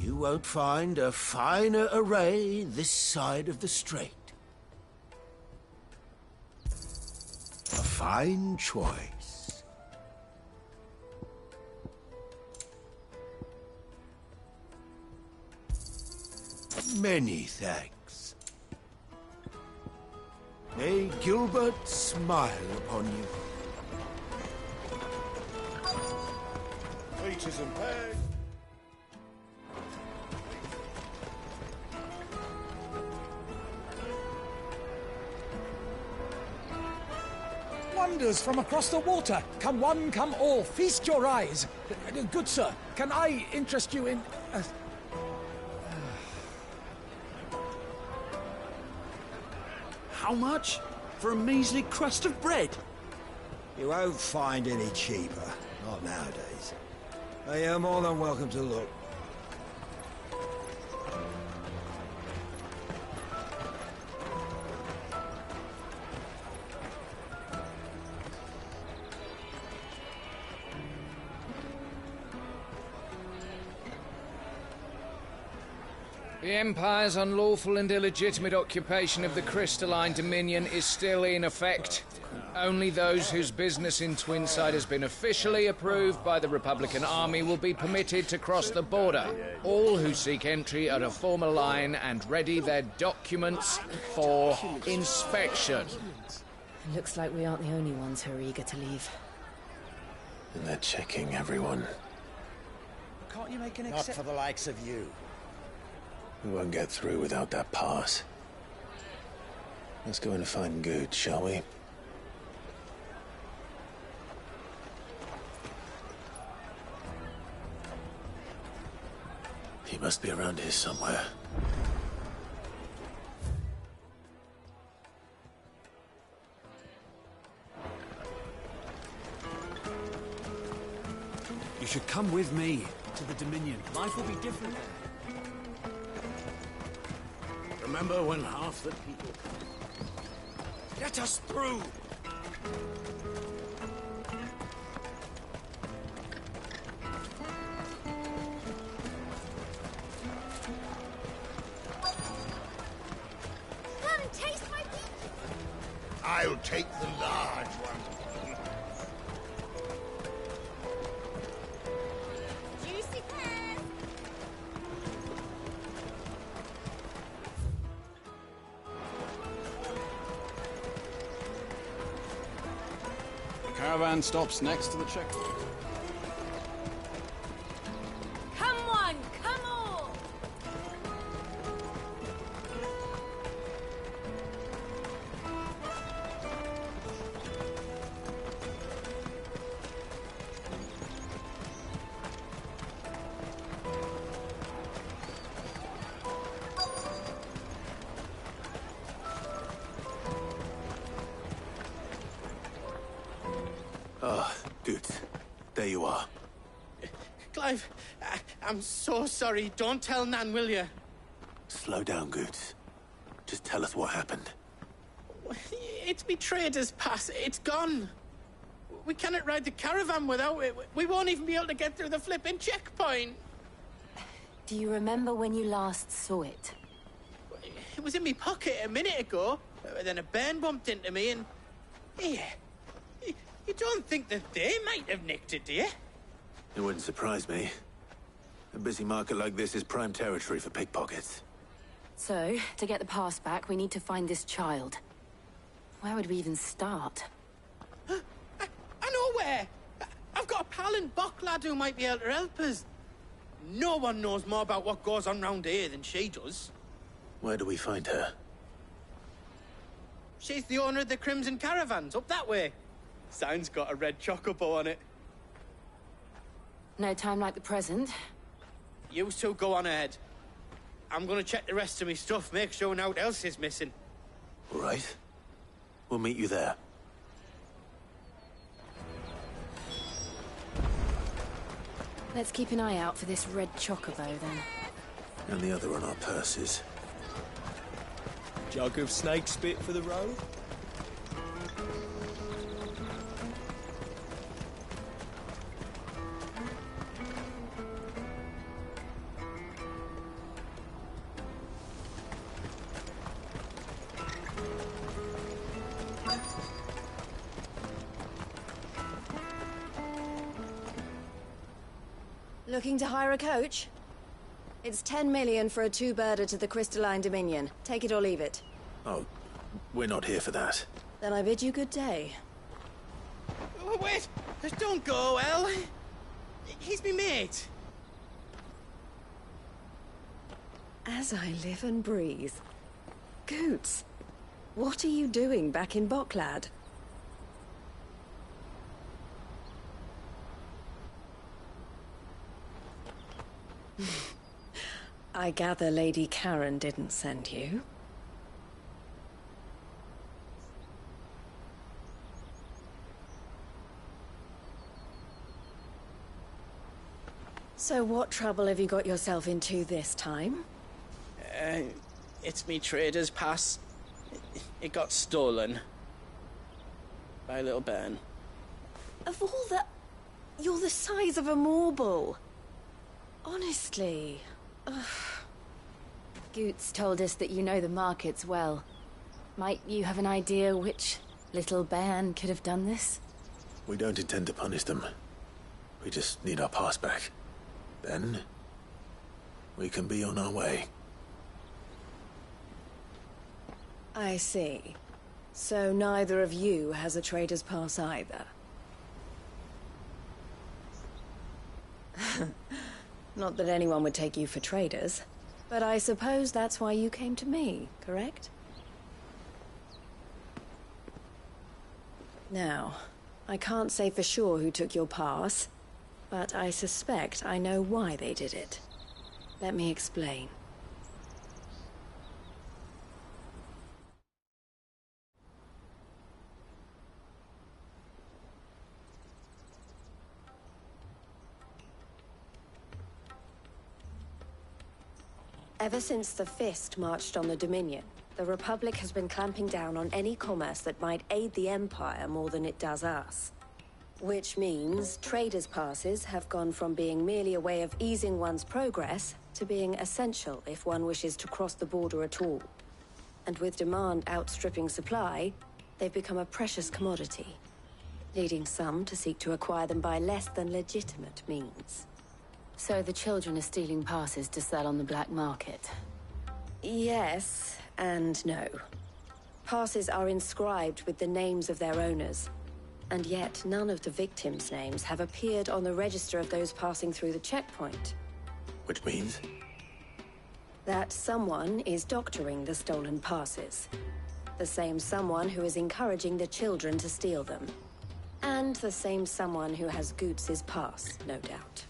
You won't find a finer array this side of the strait. A fine choice. Many thanks. May Gilbert smile upon you. Peaches and pears. Wonders from across the water. Come one, come all. Feast your eyes. Good sir, can I interest you in... How much? For a measly crust of bread? You won't find any cheaper. Not nowadays. But you're more than welcome to look. The Empire's unlawful and illegitimate occupation of the Crystalline Dominion is still in effect. Only those whose business in Twinside has been officially approved by the Republican Army will be permitted to cross the border. All who seek entry are to form a line and ready their documents for inspection. Looks like we aren't the only ones who are eager to leave. And they're checking everyone. Can't you make an Not exception? for the likes of you. We won't get through without that pass. Let's go in and find Good, shall we? He must be around here somewhere. You should come with me to the Dominion. Life will be different there. Remember when half the people... Get us through! Come, taste my beef! I'll take the large one. Juicy pears! The caravan stops next to the checkpoint. Come one, come all! Ah, good. There you are. Clive, I'm so sorry. Don't tell Nan, will you? Slow down, Goots. Just tell us what happened. It's me trader's pass. It's gone. We cannot ride the caravan without it. We won't even be able to get through the flipping checkpoint. Do you remember when you last saw it? It was in my pocket a minute ago. Then a bairn bumped into me and... Yeah. You don't think that they might have nicked it, do you? It wouldn't surprise me. A busy market like this is prime territory for pickpockets. So, to get the pass back, we need to find this child. Where would we even start? I know where! I've got a pal in Bock lad who might be able to help us. No one knows more about what goes on round here than she does. Where do we find her? She's the owner of the Crimson Caravans, up that way. Sign's got a red chocobo on it. No time like the present. You two go on ahead. I'm gonna check the rest of my stuff, make sure no one else is missing. All right. We'll meet you there. Let's keep an eye out for this red chocobo, then. And the other on our purses. Jug of snake spit for the road? Looking to hire a coach? It's 10 million for a two-birder to the Crystalline Dominion. Take it or leave it. Oh, we're not here for that. Then I bid you good day. Oh, wait! Don't go, El. He's me mate. As I live and breathe. Goots, what are you doing back in Bocklad? I gather Lady Karen didn't send you. So what trouble have you got yourself into this time? It's me trader's pass. It got stolen. By a little bairn. Of all the... You're the size of a marble. Honestly. Ugh. Goots told us that you know the markets well. Might you have an idea which little bairn could have done this? We don't intend to punish them. We just need our pass back. Then, we can be on our way. I see. So neither of you has a trader's pass either. Not that anyone would take you for traders, but I suppose that's why you came to me, correct? Now, I can't say for sure who took your pass, but I suspect I know why they did it. Let me explain. Ever since the Fist marched on the Dominion, the Republic has been clamping down on any commerce that might aid the Empire more than it does us. Which means traders' passes have gone from being merely a way of easing one's progress to being essential if one wishes to cross the border at all. And with demand outstripping supply, they've become a precious commodity, leading some to seek to acquire them by less than legitimate means. So the children are stealing passes to sell on the black market? Yes, and no. Passes are inscribed with the names of their owners, and yet none of the victims' names have appeared on the register of those passing through the checkpoint. Which means? That someone is doctoring the stolen passes. The same someone who is encouraging the children to steal them. And the same someone who has Goots' pass, no doubt.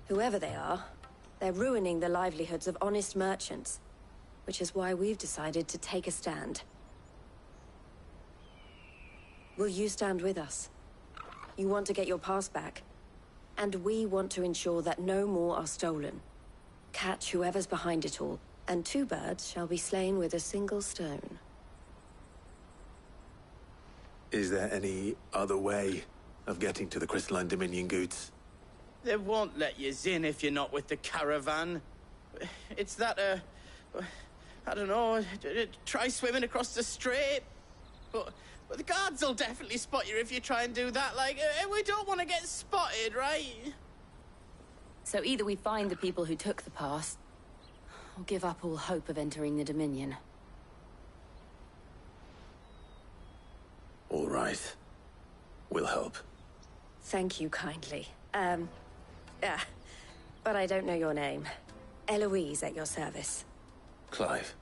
Whoever they are, they're ruining the livelihoods of honest merchants, which is why we've decided to take a stand. Will you stand with us? You want to get your pass back, and we want to ensure that no more are stolen. Catch whoever's behind it all, and 2 birds shall be slain with a single stone. Is there any other way of getting to the Crystalline Dominion Goots? They won't let you in if you're not with the caravan. It's that, I don't know, try swimming across the strait. But the guards will definitely spot you if you try and do that. Like, we don't want to get spotted, right? So either we find the people who took the pass, or give up all hope of entering the Dominion. All right. We'll help. Thank you kindly. But I don't know your name. Eloise at your service. Clive.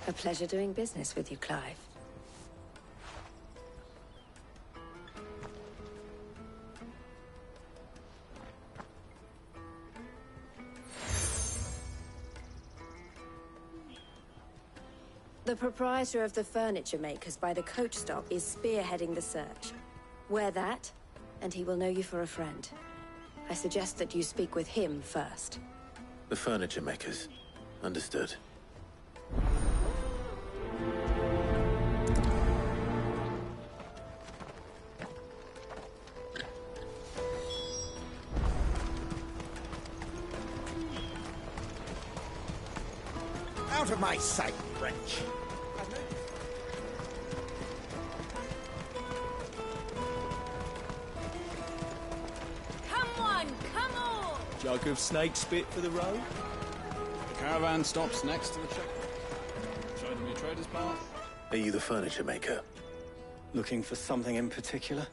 A pleasure doing business with you, Clive. The proprietor of the furniture makers by the coach stop is spearheading the search. Wear that, and he will know you for a friend. I suggest that you speak with him first. The furniture makers. Understood. Out of my sight, French. Jug of snake spit for the road? The caravan stops next to the checkpoint. Show them your trader's path. Are you the furniture maker? Looking for something in particular?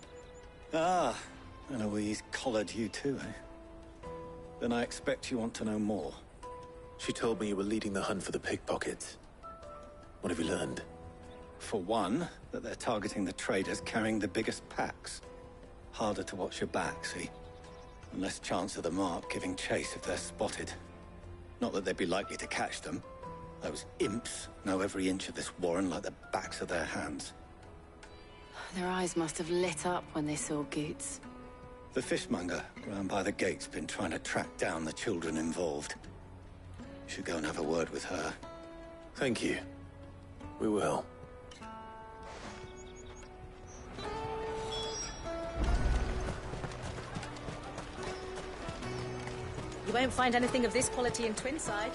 Ah, Eloise collared you too, eh? Then I expect you want to know more. She told me you were leading the hunt for the pickpockets. What have you learned? For one, that they're targeting the traders carrying the biggest packs. Harder to watch your back, see? And less chance of the mark giving chase if they're spotted. Not that they'd be likely to catch them. Those imps know every inch of this warren like the backs of their hands. Their eyes must have lit up when they saw Goots. The fishmonger round by the gate's been trying to track down the children involved. Should go and have a word with her. Thank you. We will. You won't find anything of this quality in Twinside.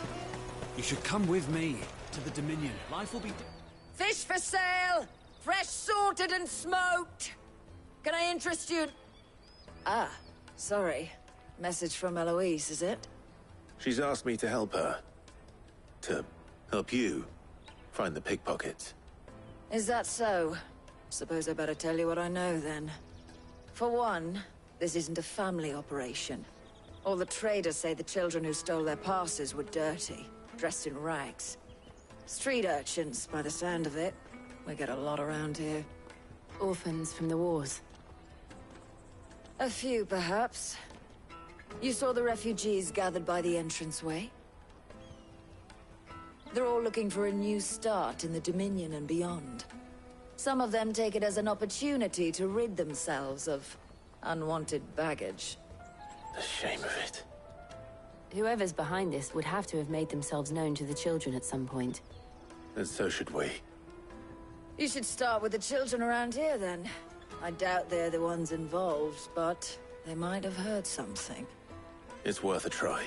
You should come with me to the Dominion. Life will be... Fish for sale! Fresh sorted and smoked! Can I interest you in... Ah, sorry. Message from Eloise, is it? She's asked me to help her. To help you find the pickpockets. Is that so? Suppose I better tell you what I know, then. For one, this isn't a family operation. All the traders say the children who stole their passes were dirty, dressed in rags. Street urchins, by the sound of it. We get a lot around here. Orphans from the wars. A few, perhaps. You saw the refugees gathered by the entranceway? They're all looking for a new start in the Dominion and beyond. Some of them take it as an opportunity to rid themselves of unwanted baggage. The shame of it. Whoever's behind this would have to have made themselves known to the children at some point. And so should we. You should start with the children around here, then. I doubt they're the ones involved, but they might have heard something. It's worth a try.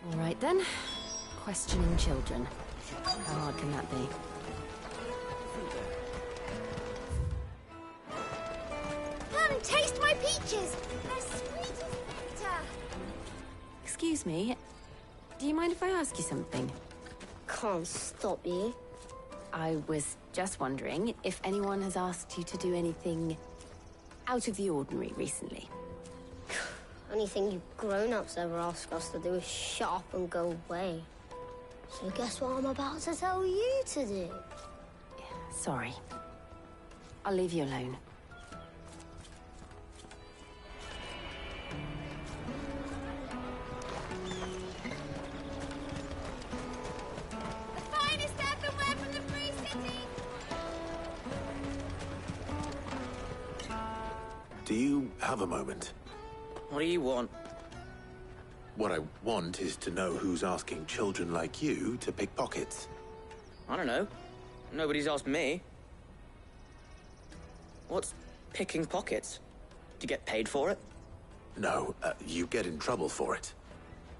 All right, then. Questioning children. How hard can that be? Come, taste my peaches! They're sweet as nectar! Excuse me. Do you mind if I ask you something? Can't stop you. I was just wondering if anyone has asked you to do anything out of the ordinary recently. Anything you grown-ups ever ask us to do is shut up and go away. So guess what I'm about to tell you to do? Sorry. I'll leave you alone. The finest earthenware from the Free City! Do you have a moment? What do you want? What I want is to know who's asking children like you to pick pockets. I don't know. Nobody's asked me. What's picking pockets? Do you get paid for it? No, you get in trouble for it.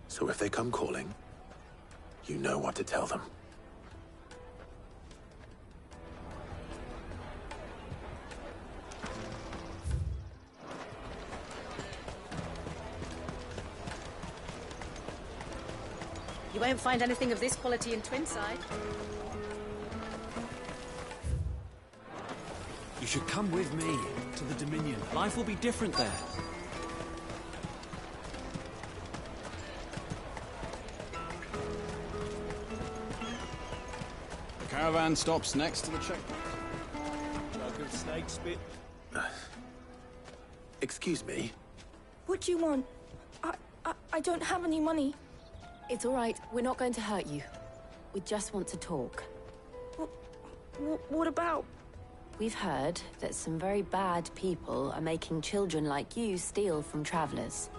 So if they come calling, you know what to tell them. You won't find anything of this quality in Twinside. You should come with me to the Dominion. Life will be different there. The caravan stops next to the checkpoint. Jug of snake spit. Excuse me? What do you want? I don't have any money. It's all right. We're not going to hurt you. We just want to talk. What about? We've heard that some very bad people are making children like you steal from travelers.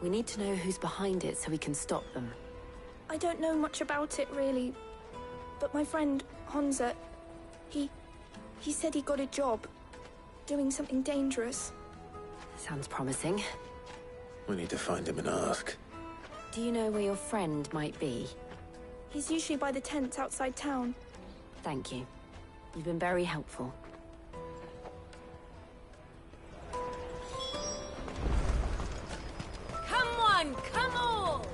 We need to know who's behind it so we can stop them. I don't know much about it, really. But my friend, Honza, he said he got a job. Doing something dangerous. Sounds promising. We need to find him and ask. Do you know where your friend might be? He's usually by the tents outside town. Thank you. You've been very helpful. Come on, come all!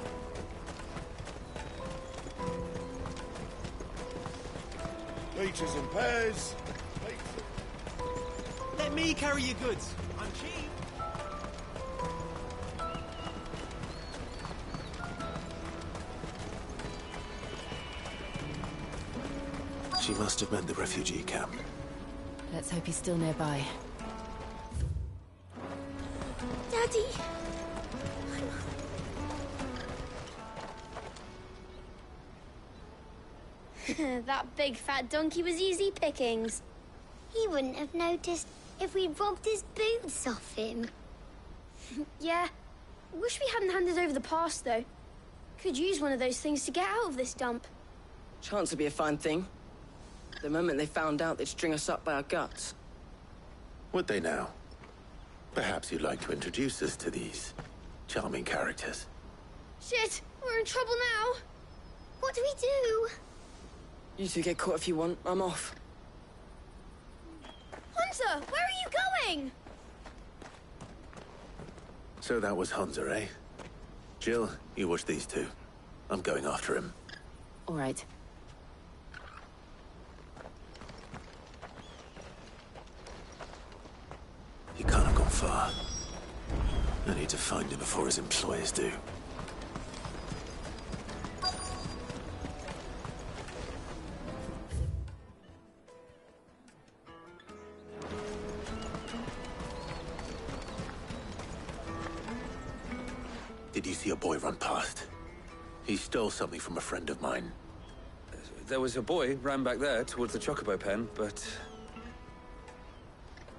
Peaches and pears. Let me carry your goods. I'm cheap. She must have meant the refugee camp. Let's hope he's still nearby. Daddy! That big fat donkey was easy pickings. He wouldn't have noticed if we'd robbed his boots off him. Yeah. Wish we hadn't handed over the pass, though. Could use one of those things to get out of this dump. Chance would be a fine thing. The moment they found out, they'd string us up by our guts. Would they now? Perhaps you'd like to introduce us to these charming characters. Shit, we're in trouble now. What do we do? You two get caught if you want. I'm off. Hunter, where are you going? So that was Hunter, eh? Jill, you watch these two. I'm going after him. All right. He can't have gone far. I need to find him before his employers do. Did you see a boy run past? He stole something from a friend of mine. There was a boy ran back there towards the chocobo pen, but...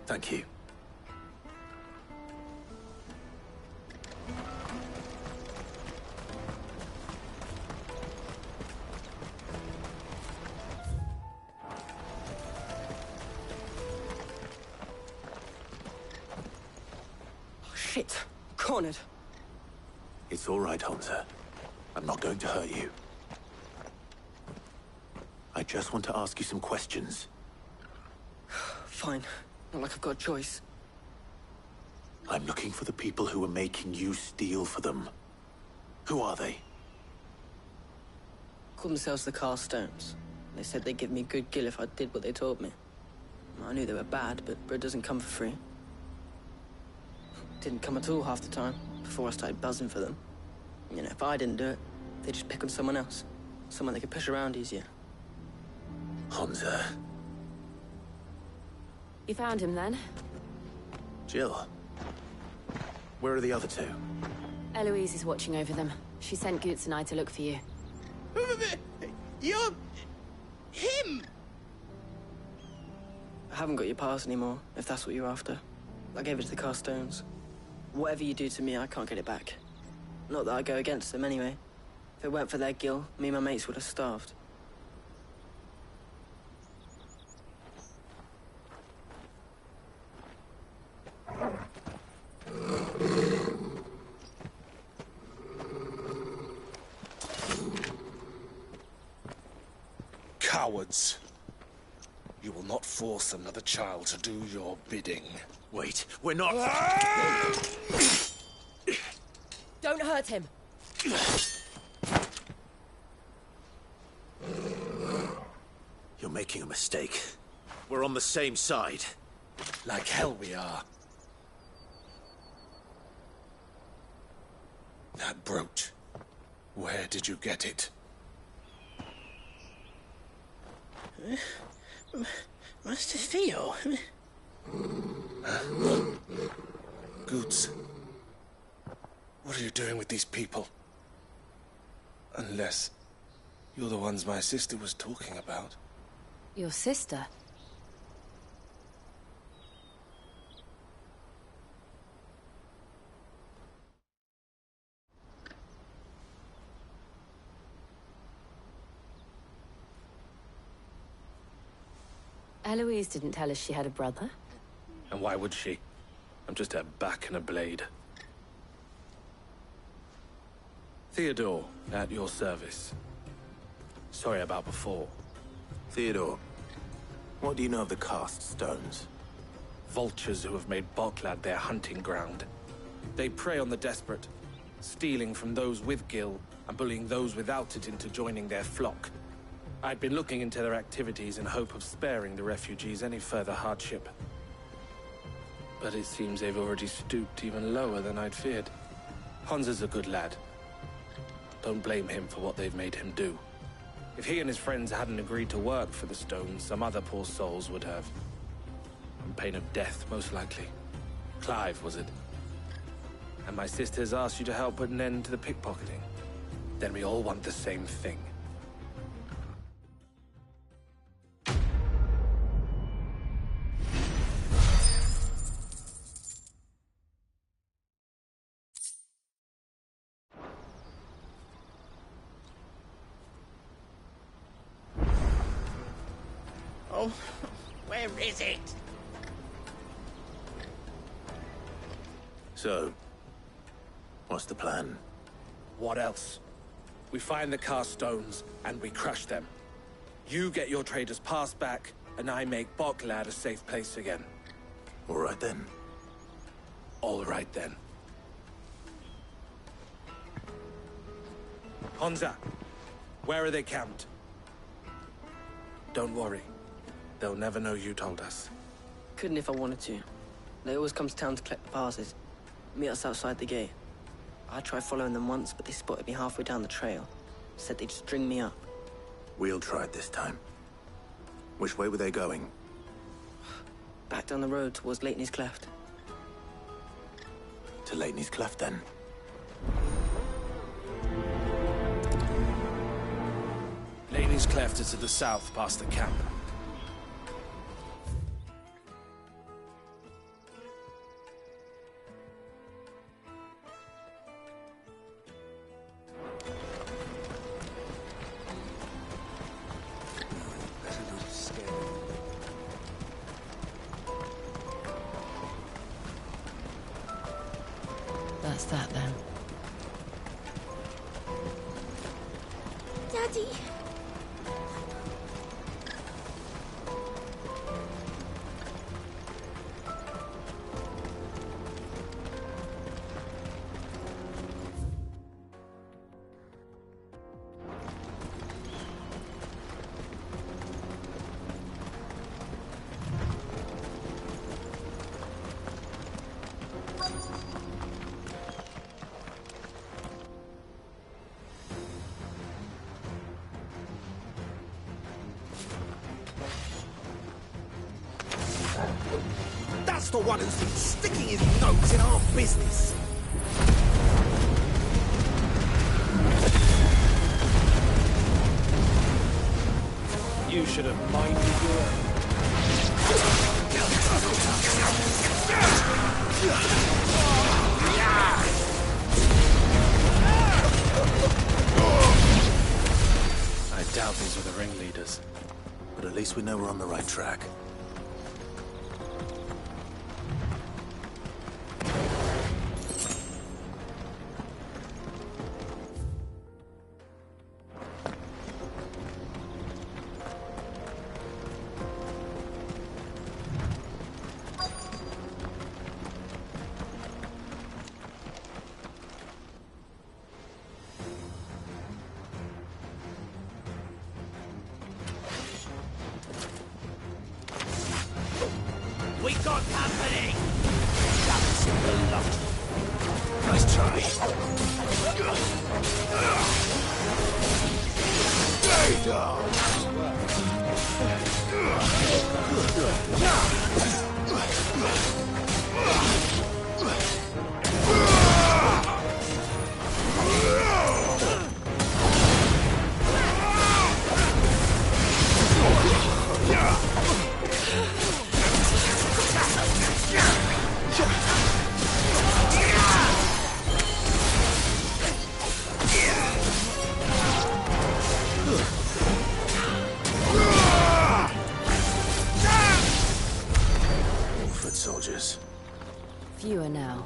Thank you. Shit. Cornered. It's all right, Hansa. I'm not going to hurt you. I just want to ask you some questions. Fine. Not like I've got a choice. I'm looking for the people who are making you steal for them. Who are they? Called themselves the Carstones. They said they'd give me good gill if I did what they told me. I knew they were bad, but bread doesn't come for free. Didn't come at all half the time, before I started buzzing for them. You know, if I didn't do it, they'd just pick on someone else. Someone they could push around easier. Hansa. You found him then? Jill. Where are the other two? Eloise is watching over them. She sent Goots and I to look for you. You're... him! I haven't got your pass anymore, if that's what you're after. I gave it to the Carstones. Whatever you do to me, I can't get it back. Not that I go against them anyway. If it weren't for their gill, me and my mates would have starved. Cowards. You will not force another child to do your bidding. Wait, we're not... Don't hurt him. You're making a mistake. We're on the same side. Like hell we are. That brooch. Where did you get it? Master Theo. Goots. What are you doing with these people? Unless you're the ones my sister was talking about. Your sister? Eloise didn't tell us she had a brother. And why would she? I'm just her back and a blade. Theodore, at your service. Sorry about before. Theodore, what do you know of the Cast Stones? Vultures who have made Boklad their hunting ground. They prey on the desperate, stealing from those with gill and bullying those without it into joining their flock. I'd been looking into their activities in hope of sparing the refugees any further hardship. But it seems they've already stooped even lower than I'd feared. Hansa's a good lad. Don't blame him for what they've made him do. If he and his friends hadn't agreed to work for the Stones, some other poor souls would have. On pain of death, most likely. Clive, was it? And my sisters asked you to help put an end to the pickpocketing. Then we all want the same thing. Oh, where is it? So, what's the plan? What else? We find the Carstones, and we crush them. You get your trader's pass back, and I make Boklad a safe place again. All right then. All right then. Hansa, where are they camped? Don't worry. They'll never know you told us. Couldn't if I wanted to. They always come to town to collect the passes. Meet us outside the gate. I tried following them once, but they spotted me halfway down the trail. Said they'd string me up. We'll try it this time. Which way were they going? Back down the road towards Leighton's Cleft. To Leighton's Cleft, then? Leighton's Cleft is to the south, past the camp. That's that then. Daddy! That's the one who's been sticking his nose in our business. You should have minded your I doubt these were the ringleaders. But at least we know we're on the right track. We got company! That's the lot. Nice try. Stay down! Foot soldiers. Fewer now.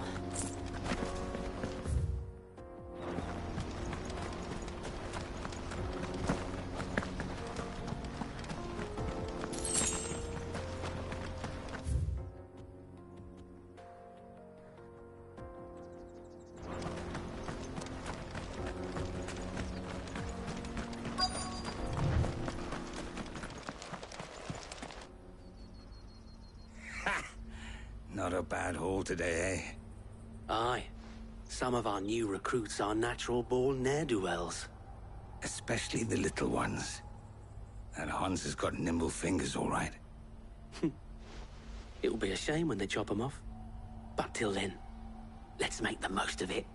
Not a bad haul today, eh? Aye. Some of our new recruits are natural-born ne'er-do-wells. Especially the little ones. And Hans has got nimble fingers, all right. It'll be a shame when they chop them off. But till then, let's make the most of it.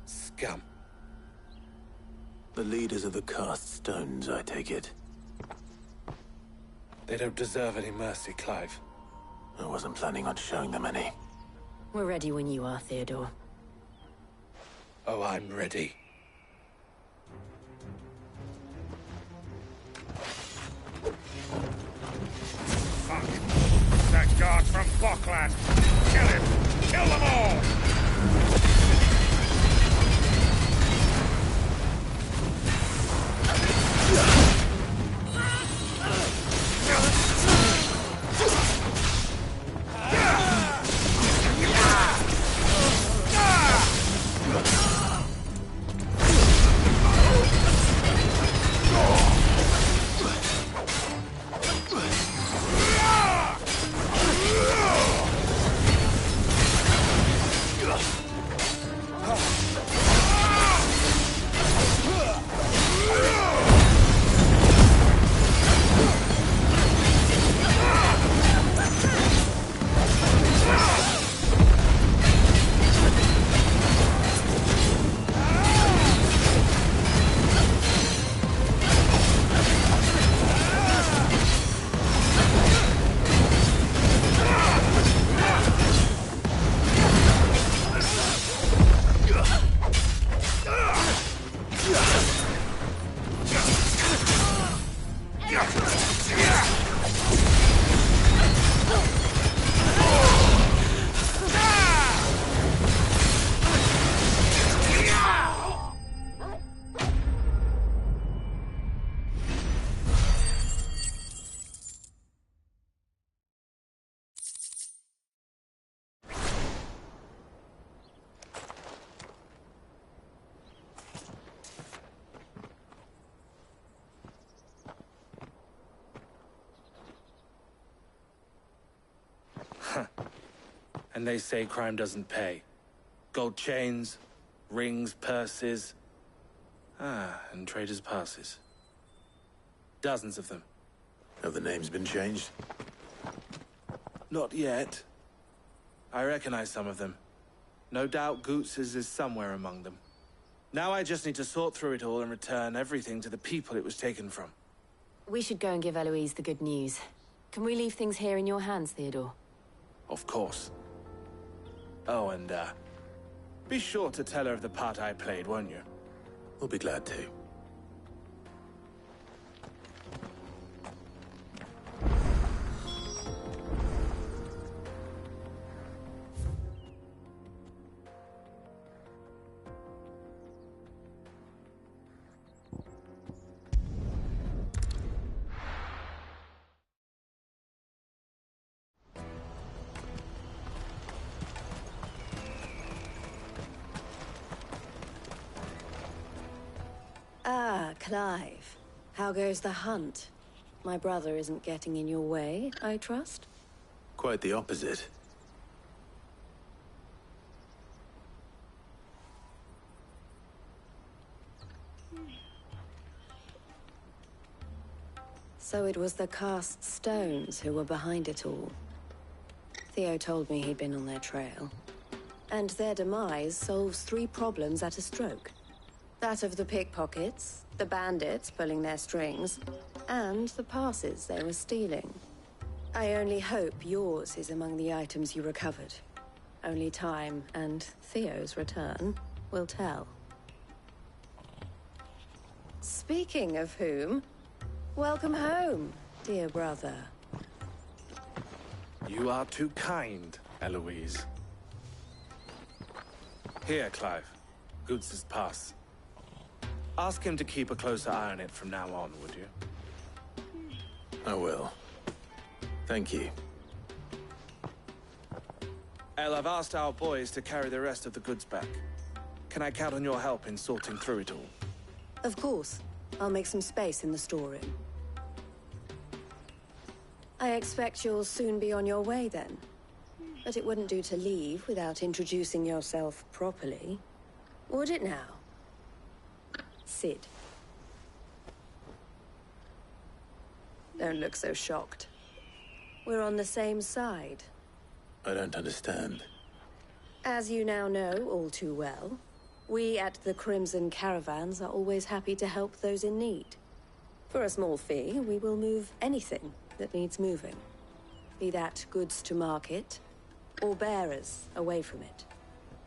Scum. The leaders of the cast stones, I take it. They don't deserve any mercy, Clive. I wasn't planning on showing them any. We're ready when you are, Theodore. Oh, I'm ready. Fuck! That guard from Bockland! Kill him! Kill them all! And they say crime doesn't pay. Gold chains, rings, purses. And traders' passes. Dozens of them. Have the names been changed? Not yet. I recognize some of them. No doubt Goots's is somewhere among them. Now I just need to sort through it all and return everything to the people it was taken from. We should go and give Eloise the good news. Can we leave things here in your hands, Theodore? Of course. Oh, and, be sure to tell her of the part I played, won't you? We'll be glad to. Ah, Clive. How goes the hunt? My brother isn't getting in your way, I trust? Quite the opposite. So it was the cast stones who were behind it all. Theo told me he'd been on their trail. And their demise solves 3 problems at a stroke. That of the pickpockets, the bandits pulling their strings, and the passes they were stealing. I only hope yours is among the items you recovered. Only time and Theo's return will tell. Speaking of whom, welcome home, dear brother. You are too kind, Eloise. Here, Clive. Goots's pass. Ask him to keep a closer eye on it from now on, would you? I will. Thank you. El, I've asked our boys to carry the rest of the goods back. Can I count on your help in sorting through it all? Of course. I'll make some space in the storeroom. I expect you'll soon be on your way then. But it wouldn't do to leave without introducing yourself properly. Would it now? Sid. Don't look so shocked. We're on the same side. I don't understand. As you now know all too well, we at the Crimson Caravans are always happy to help those in need. For a small fee, we will move anything that needs moving. Be that goods to market, or bearers away from it.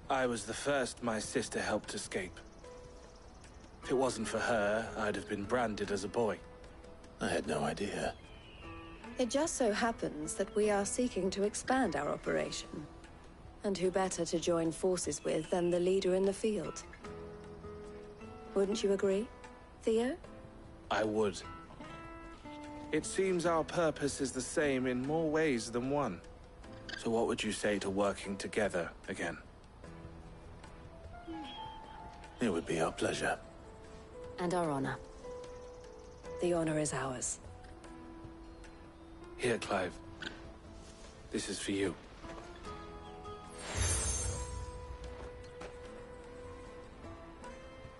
I was the first my sister helped escape. If it wasn't for her, I'd have been branded as a boy. I had no idea. It just so happens that we are seeking to expand our operation. And who better to join forces with than the leader in the field? Wouldn't you agree, Theo? I would. It seems our purpose is the same in more ways than one. So what would you say to working together again? It would be our pleasure. And our honor. The honor is ours. Here, Clive. This is for you.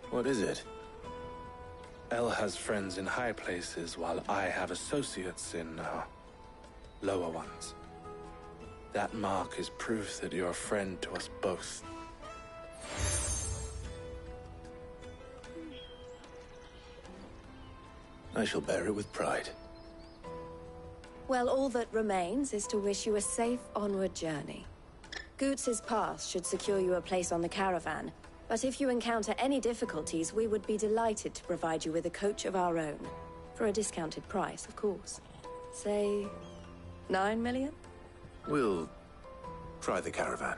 What is it? El has friends in high places, while I have associates in, lower ones. That mark is proof that you're a friend to us both. I shall bear it with pride. Well, all that remains is to wish you a safe onward journey. Goots's pass should secure you a place on the caravan, but if you encounter any difficulties, we would be delighted to provide you with a coach of our own. For a discounted price, of course. Say, 9 million? We'll try the caravan.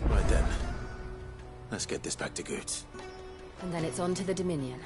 Right then. Let's get this back to Goots. And then it's on to the Dominion.